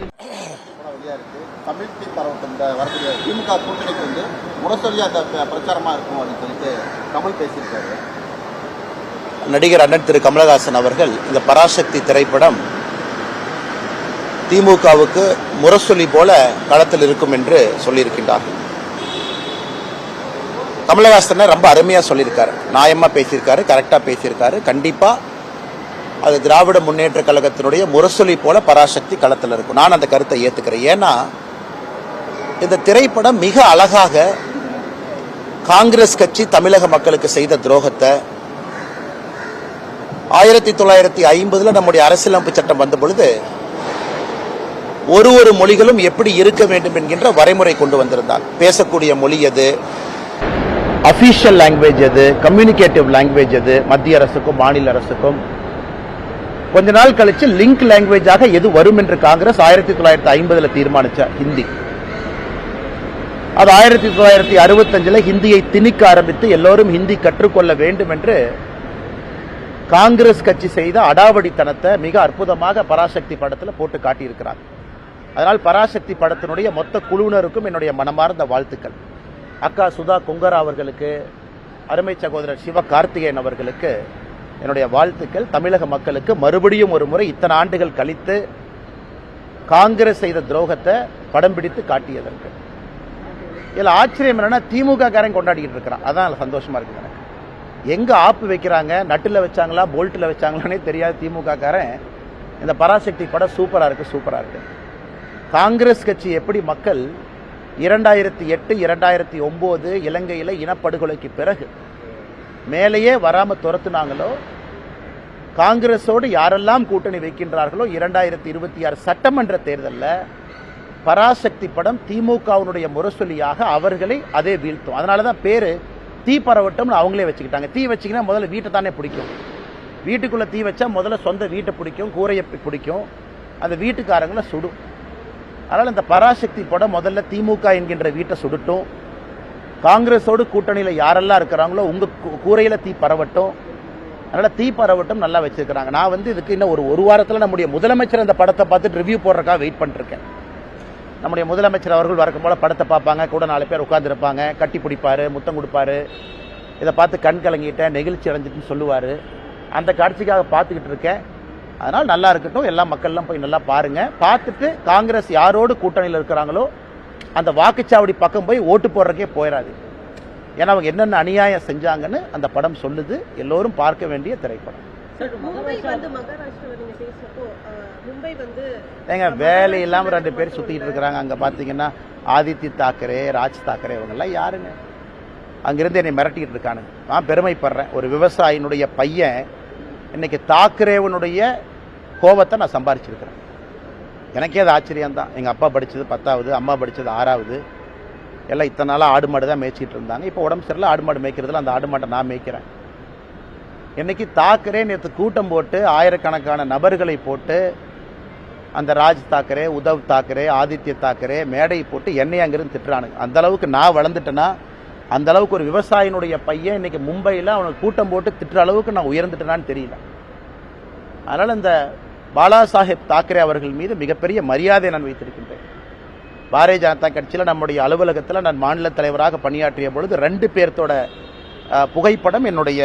தமிழ் தீ பரவட்டும் இந்த வரக்கூடிய திமுக கூட்டணிக்கு வந்து முரசொலியா அந்த பிரச்சாரமா இருக்கும் அப்படின்னு சொல்லிட்டு கமல் பேசியிருக்காரு. நடிகர் அண்ணன் திரு கமலஹாசன் அவர்கள் இந்த பராசக்தி திரைப்படம் திமுகவுக்கு முரசொலி போல களத்தில் இருக்கும் என்று சொல்லியிருக்கின்றார்கள். கமலஹாசன் ரொம்ப அருமையா சொல்லியிருக்காரு, நியாயமா பேசியிருக்காரு, கரெக்டா பேசியிருக்காரு. கண்டிப்பா அது திராவிட முன்னேற்ற கழகத்தினுடைய முரசொலி போல பராசக்தி களத்தில் இருக்கும். நான் அந்த கருத்தை ஏத்துக்கிறேன். ஏன்னா இந்த திரைப்படம் மிக அழகாக காங்கிரஸ் கட்சி தமிழக மக்களுக்கு செய்த துரோகத்தை 1950 நம்முடைய அரசியலமைப்பு சட்டம் வந்த பொழுது ஒரு மொழிகளும் எப்படி இருக்க வேண்டும் என்கின்ற வரைமுறை கொண்டு வந்திருந்தார். பேசக்கூடிய மொழி எது, அபிஷியல் லாங்குவேஜ் எது, கம்யூனிகேட்டிவ் லாங்குவேஜ் எது, மத்திய அரசுக்கும் மாநில அரசுக்கும். கொஞ்ச நாள் கழிச்சு லிங்க் லாங்குவேஜாக எது வரும் என்று காங்கிரஸ் 1950 தீர்மானிச்சார், ஹிந்தி. அது 1965 ஹிந்தியை திணிக்க ஆரம்பித்து எல்லோரும் ஹிந்தி கற்றுக்கொள்ள வேண்டும் என்று காங்கிரஸ் கட்சி செய்த அடாவடித்தனத்தை மிக அற்புதமாக பராசக்தி படத்தில் போட்டு காட்டியிருக்கிறார். அதனால் பராசக்தி படத்தினுடைய மொத்த குழுவினருக்கும் என்னுடைய மனமார்ந்த வாழ்த்துக்கள். அக்கா சுதா கொங்கரா அவர்களுக்கு, அருமை சகோதரர் சிவ கார்த்திகேயன் அவர்களுக்கு என்னுடைய வாழ்த்துக்கள். தமிழக மக்களுக்கு மறுபடியும் ஒரு முறை இத்தனை ஆண்டுகள் கழித்து காங்கிரஸ் செய்த துரோகத்தை படம் பிடித்து காட்டியதற்கு. இதில் ஆச்சரியம் என்னன்னா திமுக காரன் கொண்டாடிக்கிட்டு இருக்கிறான். அதான் சந்தோஷமா இருக்கு எனக்கு. எங்க ஆப்பு வைக்கிறாங்க, நட்டுல வச்சாங்களா போல்ட்டில் வச்சாங்களானே தெரியாது திமுக காரன். இந்த பராசக்தி படம் சூப்பரா இருக்கு. காங்கிரஸ் கட்சி எப்படி மக்கள் 2008 2009 இலங்கையில் இனப்படுகொலைக்கு பிறகு மேலேயே வராம துரத்துனாங்களோ, காங்கிரஸோடு யாரெல்லாம் கூட்டணி வைக்கின்றார்களோ 2026 சட்டமன்ற தேர்தலில் பராசக்தி படம் திமுகவினுடைய முரசொலியாக அவர்களை அதே வீழ்த்தும். அதனால தான் பேரு தீ பரவட்டம்னு அவங்களே வச்சுக்கிட்டாங்க. தீ வச்சிங்கன்னா முதல்ல வீட்டை தானே பிடிக்கும். வீட்டுக்குள்ள தீ வச்சா முதல்ல சொந்த வீட்டை பிடிக்கும், கூரையை பிடிக்கும், அந்த வீட்டுக்காரங்களை சுடும். அதனால் இந்த பராசக்தி படம் முதல்ல திமுக என்கின்ற வீட்டை சுடட்டும். காங்கிரஸோடு கூட்டணியில் யாரெல்லாம் இருக்கிறாங்களோ உங்க கூரையில தீ பரவட்டும். அதனால தீ பரவட்டும் நல்லா வச்சிருக்கிறாங்க. நான் இதுக்கு இன்னும் ஒரு வாரத்தில் நம்முடைய முதலமைச்சர் அந்த படத்தை பார்த்துட்டு ரிவ்யூ போடுறதுக்காக வெயிட் பண்ணிருக்கேன். நம்முடைய முதலமைச்சர் அவர்கள் வழக்கம் போல படத்தை பார்ப்பாங்க, கூட 4 பேர் உட்கார்ந்துருப்பாங்க, கட்டி பிடிப்பாரு, முத்தம் கொடுப்பாரு, இதை பார்த்து கண் கலங்கிட்டேன், நெகிழ்ச்சி அடைஞ்சிட்டுன்னு சொல்லுவார். அந்த காட்சிக்காக பார்த்துக்கிட்டு இருக்கேன். அதனால் நல்லா இருக்கட்டும், எல்லா மக்கள்லாம் போய் நல்லா பாருங்க. பார்த்துட்டு காங்கிரஸ் யாரோடு கூட்டணியில் இருக்கிறாங்களோ அந்த வாக்குச்சாவடி பக்கம் போய் ஓட்டு போடுறதுக்கே போயிடாது. ஏன்னா அவங்க என்னென்ன அநியாயம் செஞ்சாங்கன்னு அந்த படம் சொல்லுது. எல்லோரும் பார்க்க வேண்டிய திரைப்படம். ஏங்க வேலை இல்லாம 2 பேர் சுத்திட்டு இருக்கிறாங்க. அங்க பாத்தீங்கன்னா ஆதித்ய தாக்கரே, ராஜ் தாக்கரே, இவங்கெல்லாம் யாருங்க? அங்கிருந்து என்னை மிரட்டிட்டு இருக்கானுங்க. நான் பெருமைப்படுறேன். ஒரு விவசாயினுடைய பையன் இன்னைக்கு தாக்கரேவனுடைய கோபத்தை நான் சம்பாரிச்சிருக்கிறேன். எனக்கே அது ஆச்சரியம் தான். எங்கள் அப்பா படித்தது 10வது, அம்மா படித்தது 6வது. எல்லாம் இத்தனை நாளாக ஆடு மாடு தான் மேய்ச்சிட்டு இருந்தாங்க. இப்போ உடம்பு சரியில்லை, ஆடு மாடு மேய்க்கிறதுல அந்த ஆடு மாட்டை நான் மேய்க்கிறேன். இன்னைக்கு தாக்கரே நேற்று கூட்டம் போட்டு ஆயிரக்கணக்கான நபர்களை போட்டு அந்த ராஜ் தாக்கரே, உத்தவ் தாக்கரே, ஆதித்ய தாக்கரே மேடை போட்டு என்னை அங்கிருந்து திட்டுறானுங்க. அந்த அளவுக்கு நான் வளர்ந்துட்டேன்னா, அந்த அளவுக்கு ஒரு விவசாயினுடைய பையன் இன்னைக்கு மும்பையில் அவனுக்கு கூட்டம் போட்டு திட்டுற அளவுக்கு நான் உயர்ந்துட்டேனான்னு தெரியல. அதனால் இந்த பாலா சாஹேப் தாக்கரே அவர்கள் மீது மிகப்பெரிய மரியாதை நான் வைத்திருக்கின்றேன். பாரதிய ஜனதா கட்சியில் நம்முடைய அலுவலகத்தில் நான் மாநில தலைவராக பணியாற்றிய பொழுது 2 பேர்த்தோட புகைப்படம் என்னுடைய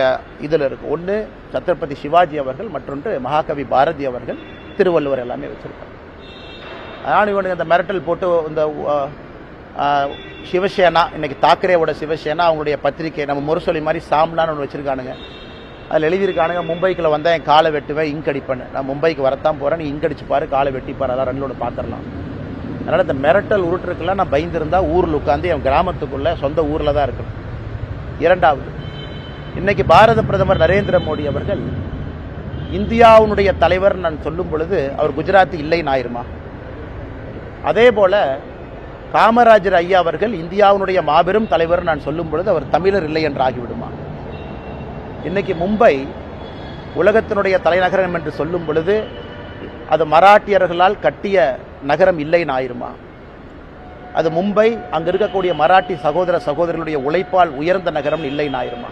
இதில் இருக்கு. ஒன்று சத்ரபதி சிவாஜி அவர்கள், மற்றொன்று மகாகவி பாரதி அவர்கள், திருவள்ளுவர் எல்லாமே வச்சிருக்காங்க. ஆனால் இவனுக்கு இந்த மிரட்டல் போட்டு இந்த சிவசேனா, இன்னைக்கு தாக்கரேவோட சிவசேனா அவங்களுடைய பத்திரிகை நம்ம முரசொலி மாதிரி சாம்லான்னு ஒன்று வச்சிருக்கானுங்க. அதில் எழுதியிருக்கானுங்க, மும்பைக்குள்ள வந்தால் என் காலை வெட்டுவேன், இங்க் அடிப்பேன். நான் மும்பைக்கு வரத்தான் போகிறேன், நீ இங்க் அடிச்சு பாரு, காலை வெட்டிப்பாரு, அதான் 2 பார்த்துடலாம். அதனால் இந்த மிரட்டல் உருட்டுருக்கெல்லாம் நான் பயந்துருந்தா ஊரில் உட்காந்து என் கிராமத்துக்குள்ளே சொந்த ஊரில் தான் இருக்கணும். 2வது, இன்னைக்கு பாரத பிரதமர் நரேந்திர மோடி அவர்கள் இந்தியாவுடைய தலைவர் நான் சொல்லும் பொழுது அவர் குஜராத்தி இல்லைன்னு ஆயிருமா? அதே போல காமராஜர் ஐயா அவர்கள் இந்தியாவுடைய மாபெரும் தலைவர் நான் சொல்லும் பொழுது அவர் தமிழர் இல்லை என்று ஆகிவிடுமா? இன்னைக்கு மும்பை உலகத்தினுடைய தலைநகரம் என்று சொல்லும் பொழுது அது மராட்டியர்களால் கட்டிய நகரம் இல்லைன்னு ஆயிருமா? அது மும்பை அங்கு இருக்கக்கூடிய மராட்டி சகோதர சகோதரர்களுடைய உழைப்பால் உயர்ந்த நகரம் இல்லைன்னு ஆயிருமா?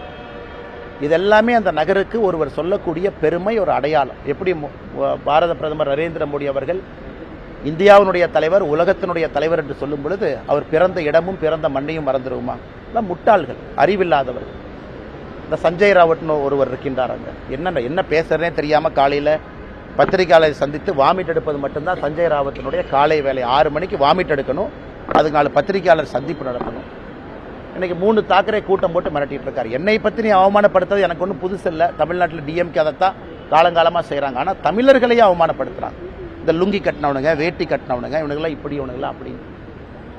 இதெல்லாமே அந்த நகருக்கு ஒருவர் சொல்லக்கூடிய பெருமை, ஒரு அடையாளம். எப்படி பாரத பிரதமர் நரேந்திர மோடி அவர்கள் இந்தியாவினுடைய தலைவர், உலகத்தினுடைய தலைவர் என்று சொல்லும் பொழுது அவர் பிறந்த இடமும் பிறந்த மண்ணையும் மறந்துடுவோமா? எல்லாம் முட்டாள்கள், அறிவில்லாதவர்கள். இந்த சஞ்சய் ராவட்னு ஒருவர் இருக்கின்றார். அங்கே என்ன பேசுறதே தெரியாம காலையில் பத்திரிகையாளரை சந்தித்து வாமிட் எடுப்பது மட்டும்தான் சஞ்சய் ராவத்தினுடைய காலை வேலை. 6 மணிக்கு வாமிட் எடுக்கணும், அதுக்கு 4 பத்திரிகையாளர் சந்திப்பு நடக்கணும். இன்னைக்கு 3 தாக்கரே கூட்டம் போட்டு மிரட்டிட்டு இருக்காரு. என்னை பற்றி நீ அவமானப்படுத்துறது எனக்கு ஒன்றும் புதுசு இல்லை. தமிழ்நாட்டில் டிஎம்கே அதைத்தான் காலங்காலமாக செய்கிறாங்க. ஆனால் தமிழர்களையே அவமானப்படுத்துகிறாங்க. இந்த லுங்கி கட்டினவனுங்க, வேட்டி கட்டினவனுங்க, இவனுங்களாம் இப்படி, இவனுங்களாம் அப்படின்னு.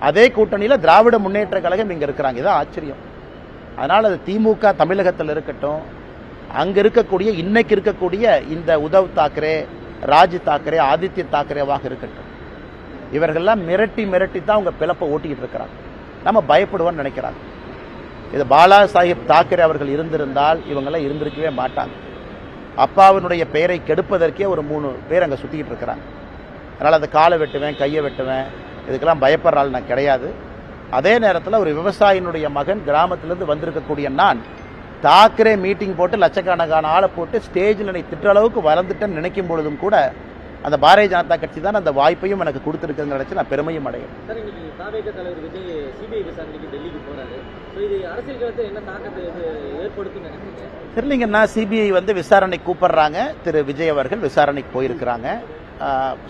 அதே கூட்டணியில் திராவிட முன்னேற்ற கழகம் இங்கே இருக்கிறாங்க. இதான் ஆச்சரியம். அதனால் அது திமுக தமிழகத்தில் இருக்கட்டும், அங்கே இருக்கக்கூடிய இன்னைக்கு இருக்கக்கூடிய இந்த உத்தவ் தாக்கரே, ராஜ் தாக்கரே, ஆதித்ய தாக்கரேவாக இருக்கட்டும், இவர்கள்லாம் மிரட்டி தான் அவங்க பிளப்பை ஓட்டிக்கிட்டு இருக்கிறாங்க. நம்ம பயப்படுவோம்னு நினைக்கிறாங்க. இது பாலா சாஹிப் தாக்கரே அவர்கள் இருந்திருந்தால் இவங்கெல்லாம் இருந்திருக்கவே மாட்டாங்க. அப்பாவினுடைய பெயரை கெடுப்பதற்கே ஒரு 3 பேர் அங்கே சுற்றிக்கிட்டு இருக்கிறாங்க. அதனால் அந்த காலை வெட்டுவேன், கையை வெட்டுவேன், இதுக்கெல்லாம் பயப்படுற ஆள் நான் கிடையாது. அதே நேரத்தில் ஒரு விவசாயினுடைய மகன் கிராமத்திலிருந்து வந்திருக்கக்கூடிய நான் தாக்கரே மீட்டிங் போட்டு லட்சக்கணக்கான ஆளை போட்டு ஸ்டேஜில் என்னை திட்ட அளவுக்கு வளர்ந்துட்டேன்னு நினைக்கும் பொழுதும் கூட அந்த பாரதிய ஜனதா கட்சி தான் அந்த வாய்ப்பையும் எனக்கு கொடுத்துருக்குன்னு நினைச்சு நான் பெருமையும் அடையும். சார், இன்னைக்கு தாவேக தலைவர் விஜய் சிபிஐ விசாரணைக்கு டெல்லிக்கு போறாரு. ஸோ இது அரசியல் களத்தில் என்ன தாக்கத்தை ஏற்படுத்தும் நினைக்கிறீங்க? தெரியலீங்கன்னா சிபிஐ விசாரணை கூப்பிடுறாங்க. திரு விஜய் அவர்கள் விசாரணைக்கு போயிருக்கிறாங்க,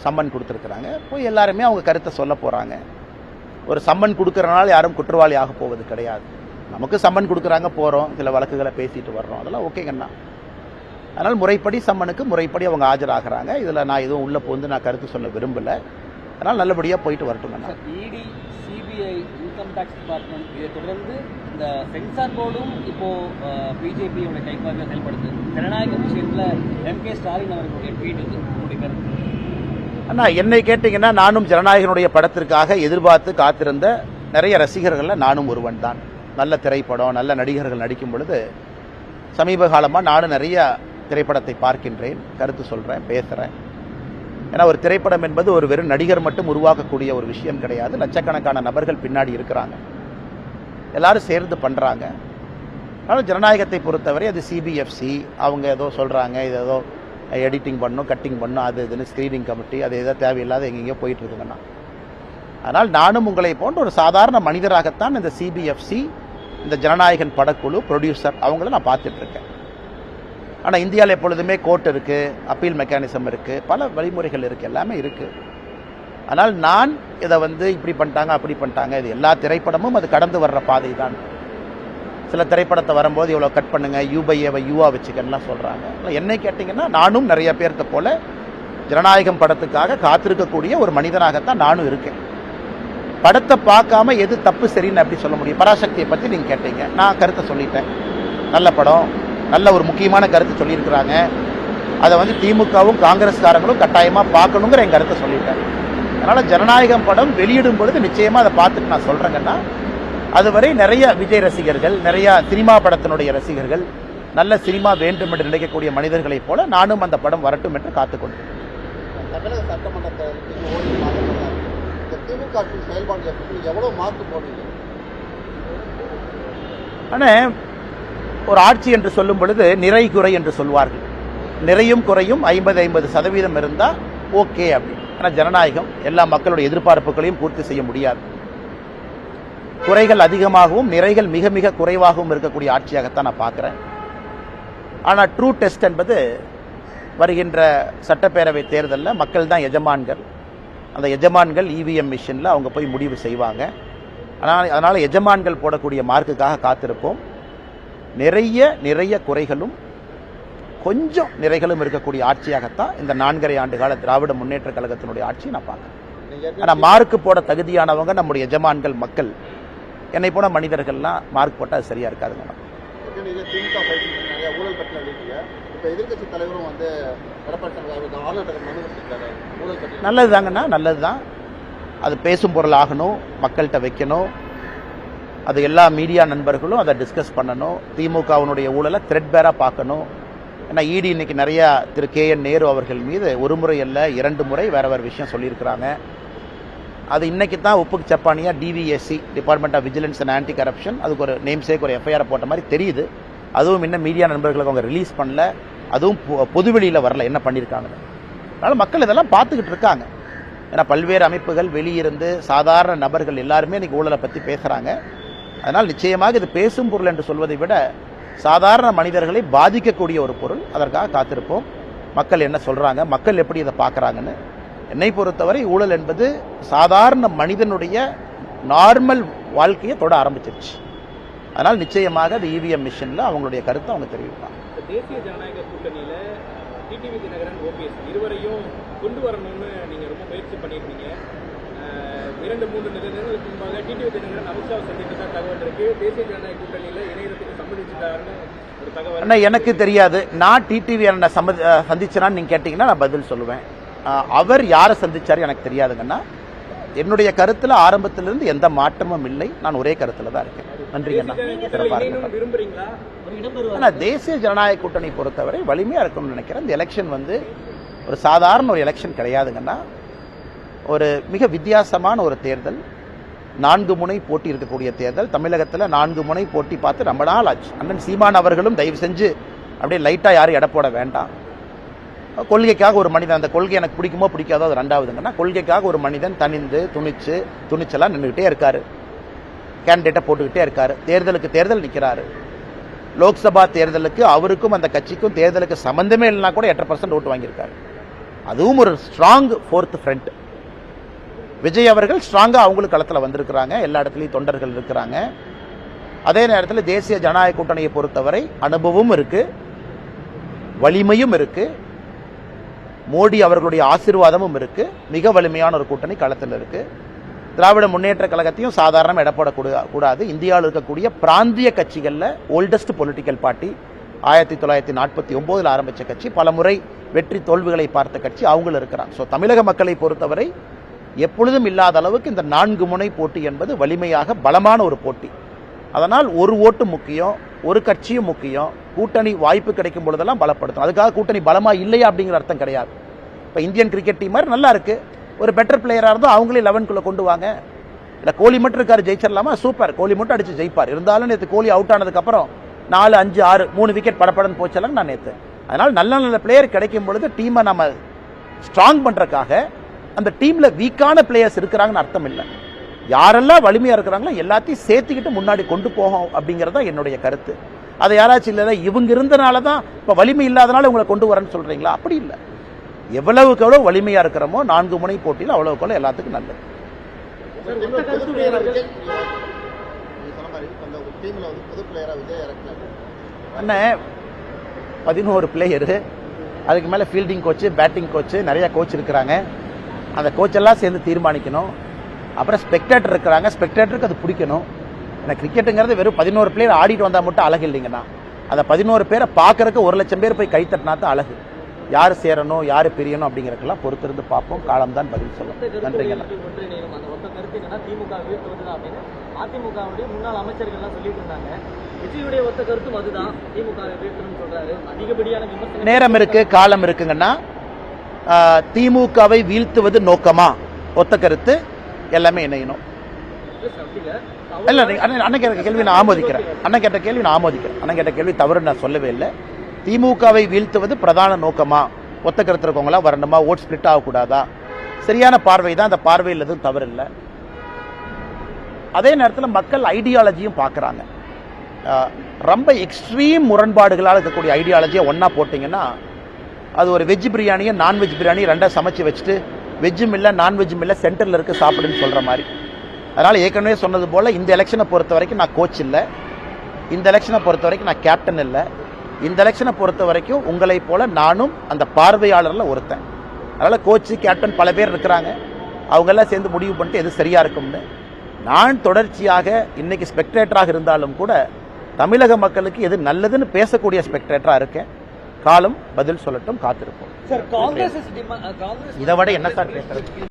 சம்மன் கொடுத்துருக்குறாங்க. போய் எல்லாருமே அவங்க கருத்தை சொல்ல போகிறாங்க. ஒரு சம்மன் கொடுக்கறனால யாரும் குற்றவாளி ஆக போவது கிடையாது. நமக்கு சம்மன் கொடுக்குறாங்க, போகிறோம், சில வழக்குகளை பேசிட்டு வர்றோம், அதெல்லாம் ஓகேங்கண்ணா. அதனால் முறைப்படி சம்மனுக்கு முறைப்படி அவங்க ஆஜராகிறாங்க. இதில் நான் எதுவும் உள்ள போந்து நான் கருத்து சொல்ல விரும்பலை. அதனால் நல்லபடியாக போயிட்டு வரட்டுங்கண்ணா. இடி, சிபிஐ, இன்கம் டேக்ஸ் டிபார்ட்மெண்ட் இதை தொடர்ந்து இந்த சென்சார் போர்டும் இப்போ பிஜேபியோட கைப்பாக செயல்படுது. ஜனநாயக விஷயத்தில் எம்கே ஸ்டாலின் அவர்களுடைய ட்வீட் இது உங்களுடைய கருத்து? அண்ணா, என்னை கேட்டிங்கன்னா நானும் ஜனநாயகனுடைய படத்திற்காக எதிர்பார்த்து காத்திருந்த நிறைய ரசிகர்களில் நானும் ஒருவன் தான். நல்ல திரைப்படம், நல்ல நடிகர்கள் நடிக்கும் பொழுது சமீப காலமாக நானும் நிறைய திரைப்படத்தை பார்க்கின்றேன், கருத்து சொல்கிறேன், பேசுகிறேன். ஏன்னா ஒரு திரைப்படம் என்பது ஒரு வெறும் நடிகர் மட்டும் உருவாக்கக்கூடிய ஒரு விஷயம் கிடையாது. லட்சக்கணக்கான நபர்கள் பின்னாடி இருக்கிறாங்க, எல்லாரும் சேர்ந்து பண்ணுறாங்க. ஆனால் ஜனநாயகத்தை பொறுத்தவரை அது சிபிஎஃப்சி அவங்க ஏதோ சொல்கிறாங்க, இது ஏதோ எடிட்டிங் பண்ணும், கட்டிங் பண்ணும், அது இதுன்னு ஸ்க்ரீனிங் கமிட்டி, அது ஏதோ தேவையில்லாத எங்கெங்கேயோ போயிட்டு இருக்குங்கண்ணா. அதனால் நானும் உங்களை போன்ற ஒரு சாதாரண மனிதராகத்தான் இந்த சிபிஎஃப்சி, இந்த ஜனநாயகன் படக்குழு, ப்ரொடியூசர் அவங்கள நான் பார்த்துட்டு இருக்கேன். ஆனால் இந்தியாவில் எப்பொழுதுமே கோர்ட் இருக்குது, அப்பீல் மெக்கானிசம் இருக்குது, பல வழிமுறைகள் இருக்குது, எல்லாமே இருக்குது. ஆனால் நான் இதை இப்படி பண்ணிட்டாங்க, அப்படி பண்ணிட்டாங்க, இது எல்லா திரைப்படமும் அது கடந்து வர்ற பாதை தான். சில திரைப்படத்தை வரும்போது இவ்வளோ கட் பண்ணுங்க, யூபைஏவை யூவா வச்சுக்கலாம் சொல்கிறாங்க. என்னை கேட்டிங்கன்னா நானும் நிறைய பேர்த்த போல ஜனநாயகம் படத்துக்காக காத்திருக்கக்கூடிய ஒரு மனிதனாகத்தான் நானும் இருக்கேன். படத்தை பார்க்காம எது தப்பு சரின்னு அப்படி சொல்ல முடியும்? பராசக்தியை பற்றி நீங்கள் கேட்டீங்க, நான் கருத்தை சொல்லிட்டேன். நல்ல படம், நல்ல ஒரு முக்கியமான கருத்து சொல்லியிருக்கிறாங்க. அதை திமுகவும் காங்கிரஸ்காரங்களும் கட்டாயமாக பார்க்கணுங்கிற என் கருத்தை சொல்லிட்டேன். அதனால் ஜனநாயகம் படம் வெளியிடும் பொழுது நிச்சயமாக அதை பார்த்துட்டு நான் சொல்கிறேங்கன்னா, அதுவரை நிறைய விஜய் ரசிகர்கள், நிறைய சினிமா படத்தினுடைய ரசிகர்கள், நல்ல சினிமா வேண்டும் என்று நினைக்கக்கூடிய மனிதர்களைப் போல நானும் அந்த படம் வரட்டும் என்று காத்துக்கொண்டிருக்கிறேன். தமிழக சட்டமன்றத்தை திமுக செயல்பாடு எவ்வளவு மாற்று போடுவீங்க? ஆனால் ஒரு ஆட்சி என்று சொல்லும் பொழுது நிறை குறை என்று சொல்வார்கள். நிறையும் குறையும் 50-50% இருந்தால் ஓகே அப்படின்னு. ஆனால் ஜனநாயகம் எல்லா மக்களுடைய எதிர்பார்ப்புகளையும் பூர்த்தி செய்ய முடியாது. குறைகள் அதிகமாகவும் நிறைகள் மிக மிக குறைவாகவும் இருக்கக்கூடிய ஆட்சியாகத்தான் நான் பார்க்குறேன். ஆனால் ட்ரூ டெஸ்ட் என்பது வருகின்ற சட்டப்பேரவை தேர்தலில் மக்கள் தான் எஜமான்கள். அந்த எஜமான்கள் இவிஎம் மிஷினில் அவங்க போய் முடிவு செய்வாங்க. அதனால் எஜமான்கள் போடக்கூடிய மார்க்குக்காக காத்திருப்போம். நிறைய குறைகளும் கொஞ்சம் நிறைகளும் இருக்கக்கூடிய ஆட்சியாகத்தான் இந்த 4.5 ஆண்டு கால திராவிட முன்னேற்ற கழகத்தினுடைய ஆட்சி நான் பார்க்குறேன். ஆனால் மார்க்கு போட தகுதியானவங்க நம்முடைய எஜமான்கள் மக்கள். என்னை போன மனிதர்கள்லாம் மார்க் போட்டால் அது சரியா இருக்காதுங்க. நல்லதுதாங்கண்ணா, நல்லதுதான். அது பேசும் பொருள் ஆகணும், மக்கள்கிட்ட வைக்கணும். அது எல்லா மீடியா நண்பர்களும் அதை டிஸ்கஸ் பண்ணணும். திமுகவினுடைய ஊழலை த்ரெட்பேராக பார்க்கணும். ஏன்னா இடி இன்னைக்கு நிறைய திரு KN நேரு அவர்கள் மீது ஒரு முறை அல்ல 2 முறை வேற விஷயம் சொல்லியிருக்கிறாங்க. அது இன்னைக்கு தான் உப்புக்கு சப்பானியா DVSC, department of vigilance and anti corruption, அதுக்கு ஒரு நேம் சேக் ஒரு FIR போட்ட மாதிரி தெரியுது. அதுவும் இன்னும் மீடியா நண்பர்களுக்கு அவங்க ரிலீஸ் பண்ணல, அதுவும் பொதுவெளியில் வரல என்ன பண்ணியிருக்காங்க. அதனால் மக்கள் இதெல்லாம் பார்த்துக்கிட்டு இருக்காங்க. ஏன்னா பல்வேறு அமைப்புகள் வெளியிருந்து சாதாரண நபர்கள் எல்லாருமே இன்னைக்கு ஊழலை பற்றி பேசுகிறாங்க. அதனால் நிச்சயமாக இது பேசும் பொருள் என்று சொல்வதை விட சாதாரண மனிதர்களை பாதிக்கக்கூடிய ஒரு பொருள். அதற்காக காத்திருப்போம். மக்கள் என்ன சொல்கிறாங்க, மக்கள் எப்படி இதை பார்க்குறாங்கன்னு. என்னை பொறுத்தவரை ஊழல் என்பது சாதாரண மனிதனுடைய நார்மல் வாழ்க்கையை தொட ஆரம்பிச்சிருச்சு. அதனால் நிச்சயமாக அது இவிஎம் மிஷினில் அவங்களுடைய கருத்தை அவங்க தெரிவிப்பாங்க. தேசிய ஜனநாயக கூட்டணியில் டிடிவி தினகரன், OPS இருவரையும் கொண்டு வரணும்னு நீங்கள் ரொம்ப முயற்சி பண்ணியிருந்தீங்க. 2-3 நிமிடங்களுக்கு முன்பாக டிடிவி தினகரன் அமித்ஷாவை சந்தித்ததா தகவல் இருக்கு. தேசிய ஜனநாயக கூட்டணியில் இணையத்துக்கு சம்மதிச்சுட்டாருன்னு ஒரு தகவல். ஆனால் எனக்கு தெரியாது. நான் டிடிவி என்ன சந்திச்சேனான்னு நீங்கள் கேட்டிங்கன்னா நான் பதில் சொல்லுவேன். அவர் யாரை சந்திச்சாரு எனக்கு தெரியாதுங்கன்னா. என்னுடைய கருத்தில் ஆரம்பத்திலிருந்து எந்த மாற்றமும் இல்லை. நான் ஒரே கருத்தில் தான் இருக்கேன். நன்றிங்கண்ணா. ஆனால் தேசிய ஜனநாயக கூட்டணி பொறுத்தவரை வலிமையாக இருக்கும்னு நினைக்கிறேன். இந்த எலெக்ஷன் ஒரு சாதாரண ஒரு எலெக்ஷன் கிடையாதுங்கன்னா. ஒரு மிக வித்தியாசமான ஒரு தேர்தல். 4 முனை போட்டி இருக்கக்கூடிய தேர்தல். தமிழகத்தில் 4 முனை போட்டி பார்த்து ரொம்ப நாள் ஆச்சு. அண்ணன் சீமான் அவர்களும் தயவு செஞ்சு அப்படியே லைட்டாக யாரும் எடை போட வேண்டாம். கொள்கைக்காக ஒரு மனிதன், அந்த கொள்கை எனக்கு பிடிக்குமோ பிடிக்காதோ அது ரெண்டாவதுங்கன்னா, கொள்கைக்காக ஒரு மனிதன் தனிந்து துணிச்சலா நின்றுகிட்டே இருக்காரு, கேண்டிடேட்டை போட்டுக்கிட்டே இருக்காரு, தேர்தலுக்கு தேர்தல் நிற்கிறாரு. லோக்சபா தேர்தலுக்கு அவருக்கும் அந்த கட்சிக்கும் தேர்தலுக்கு சம்பந்தமே இல்லைனா கூட 8% ஓட்டு வாங்கியிருக்காரு. அதுவும் ஒரு ஸ்ட்ராங் ஃபோர்த் ஃப்ரண்ட். விஜய் அவர்கள் ஸ்ட்ராங்கா அவங்களுக்கு களத்தில் வந்திருக்கிறாங்க, எல்லா இடத்துலையும் தொண்டர்கள் இருக்கிறாங்க. அதே நேரத்தில் தேசிய ஜனநாயக கூட்டணியை பொறுத்தவரை அனுபவமும் இருக்கு, வலிமையும் இருக்கு, மோடி அவர்களுடைய ஆசீர்வாதமும் இருக்கு, மிக வலிமையான ஒரு கூட்டணி களத்தில் இருக்கு. திராவிட முன்னேற்ற கழகத்தையும் சாதாரண இடப்படக்கூடாது. இந்தியாவில் இருக்கக்கூடிய பிராந்திய கட்சிகளில் ஓல்டஸ்ட் பொலிட்டிக்கல் பார்ட்டி, 1949 ஆரம்பித்த கட்சி, பல முறை வெற்றி தோல்விகளை பார்த்த கட்சி அவங்களும் இருக்கிறாங்க. ஸோ தமிழக மக்களை பொறுத்தவரை எப்பொழுதும் இல்லாத அளவுக்கு இந்த 4 முனை போட்டி என்பது வலிமையாக பலமான ஒரு போட்டி. அதனால் ஒரு ஓட்டு முக்கியம், ஒரு கட்சியும் முக்கியம். கூட்டணி வாய்ப்பு கிடைக்கும் பொழுதெல்லாம் பலப்படுத்தும். அதுக்காக கூட்டணி பலமா இல்லையா அப்படிங்கிற அர்த்தம் கிடையாது. இப்போ இந்தியன் கிரிக்கெட் டீம் மாதிரி நல்லா இருக்கு, ஒரு பெட்டர் பிளேயரா இருந்தால் அவங்களே 11க்குள்ள கொண்டு வாங்க. இல்லை கோலி மட்டும் இருக்காரு, ஜெயிச்சிடலாமா? சூப்பர், கோலி மட்டும் அடிச்சு ஜெயிப்பார். இருந்தாலும் நேற்று கோலி அவுட் ஆனதுக்கு அப்புறம் 4, 5, 6, 3 விக்கெட் படப்படன்னு போச்சாலும் நான் நேற்று. அதனால் நல்ல நல்ல பிளேயர் கிடைக்கும் பொழுது டீமை நம்ம ஸ்ட்ராங் பண்றதுக்காக அந்த டீம்ல வீக்கான பிளேயர்ஸ் இருக்கிறாங்கன்னு அர்த்தம் இல்லை. யாரெல்லாம் வலிமையா இருக்கிறாங்களோ எல்லாத்தையும் சேர்த்துக்கிட்டு முன்னாடி கொண்டு போகும் அப்படிங்கறத என்னுடைய கருத்து. அதை யாராச்சும் இல்லை இவங்க இருந்தனால தான் இப்ப வலிமை இல்லாதனால உங்களை கொண்டு வரேன்னு சொல்றீங்களா? அப்படி இல்லை. எவ்வளவுக்கு எவ்வளவு வலிமையா இருக்கிறோமோ 4 முனை போட்டியில் அவ்வளவுக்கு எவ்வளவு எல்லாத்துக்கும் நல்லது. அண்ணன் 11 பிளேயரு, அதுக்கு மேல ஃபீல்டிங் கோச்சு, பேட்டிங் கோச்சு, நிறைய கோச் இருக்கிறாங்க. அந்த கோச்செல்லாம் சேர்ந்து தீர்மானிக்கணும். அப்புறம் ஸ்பெக்டேட்டர் இருக்கிறாங்க, ஸ்பெக்டேட்டருக்கு அது பிடிக்கணும். ஏன்னா கிரிக்கெட்டுங்கிறது வெறும் 11 பிளேயர் ஆடிட்டு வந்தா மட்டும் அழகு இல்லைங்கண்ணா. அந்த 11 பேரை பார்க்கறதுக்கு 1 லட்சம் பேர் போய் கைத்தட்டினா தான் அழகு. யாரு சேரணும், யாரு பிரியணும் அப்படிங்கறதுக்கெல்லாம் பொறுத்திருந்து பார்ப்போம். காலம் தான் பதில் சொல்லும். நன்றிங்கண்ணா. அதிமுகவுடைய முன்னாள் அமைச்சர்கள்லாம் சொல்லிட்டு இருந்தாங்க, விஜயுடைய ஒத்த கருத்தும் அதுதான், திமுக வீழ்த்தணும்னு சொல்றாரு. அதிகப்படியான விமர்சனம். நேரம் இருக்கு, காலம் இருக்குங்கன்னா, திமுகவை வீழ்த்துவது நோக்கமா? ஒத்த கருத்து எல்லாமே இணையணும். இல்ல அண்ணன் கேட்ட கேள்வி நான் ஆமோதிக்கிறேன். அண்ணன் கேட்ட கேள்வி தவறு நான் சொல்லவே இல்லை. திமுகவை வீழ்த்துவது பிரதான நோக்கமா? ஒத்த கருத்து இருக்கவங்களா வரணுமா? ஓட் ஸ்பிளிட் ஆகக்கூடாதா? சரியான பார்வை தான், அந்த பார்வையில் எதுவும் தவறு இல்லை. அதே நேரத்தில் மக்கள் ஐடியாலஜியும் பார்க்குறாங்க. ரொம்ப எக்ஸ்ட்ரீம் முரண்பாடுகளால் இருக்கக்கூடிய ஐடியாலஜியை ஒன்றா போட்டிங்கன்னா அது ஒரு வெஜ் பிரியாணியை நான்வெஜ் பிரியாணி ரெண்டாக சமைச்சு வச்சுட்டு வெஜ்ஜும் இல்லை நான்வெஜ்ஜும் இல்லை சென்டரில் இருக்க சாப்பிடுன்னு சொல்கிற மாதிரி. அதனால் ஏற்கனவே சொன்னது போல் இந்த எலெக்ஷனை பொறுத்த வரைக்கும் நான் கோச் இல்லை, இந்த எலெக்ஷனை பொறுத்த வரைக்கும் நான் கேப்டன் இல்லை, இந்த எலெக்ஷனை பொறுத்த வரைக்கும் உங்களை போல நானும் அந்த பார்வையாளரில் ஒருத்தன். அதனால் கோச்சு கேப்டன் பல பேர் இருக்கிறாங்க, அவங்கெல்லாம் சேர்ந்து முடிவு பண்ணிட்டு எது சரியாக இருக்கும்னு. நான் தொடர்ச்சியாக இன்னைக்கு ஸ்பெக்டேட்டராக இருந்தாலும் கூட தமிழக மக்களுக்கு எது நல்லதுன்னு பேசக்கூடிய ஸ்பெக்டேட்டராக இருக்கேன். காலம் பதில் சொல்லட்டும், காத்திருப்போம். சார், காங்கிரஸ் இதை விட என்ன சார் பேசுறது?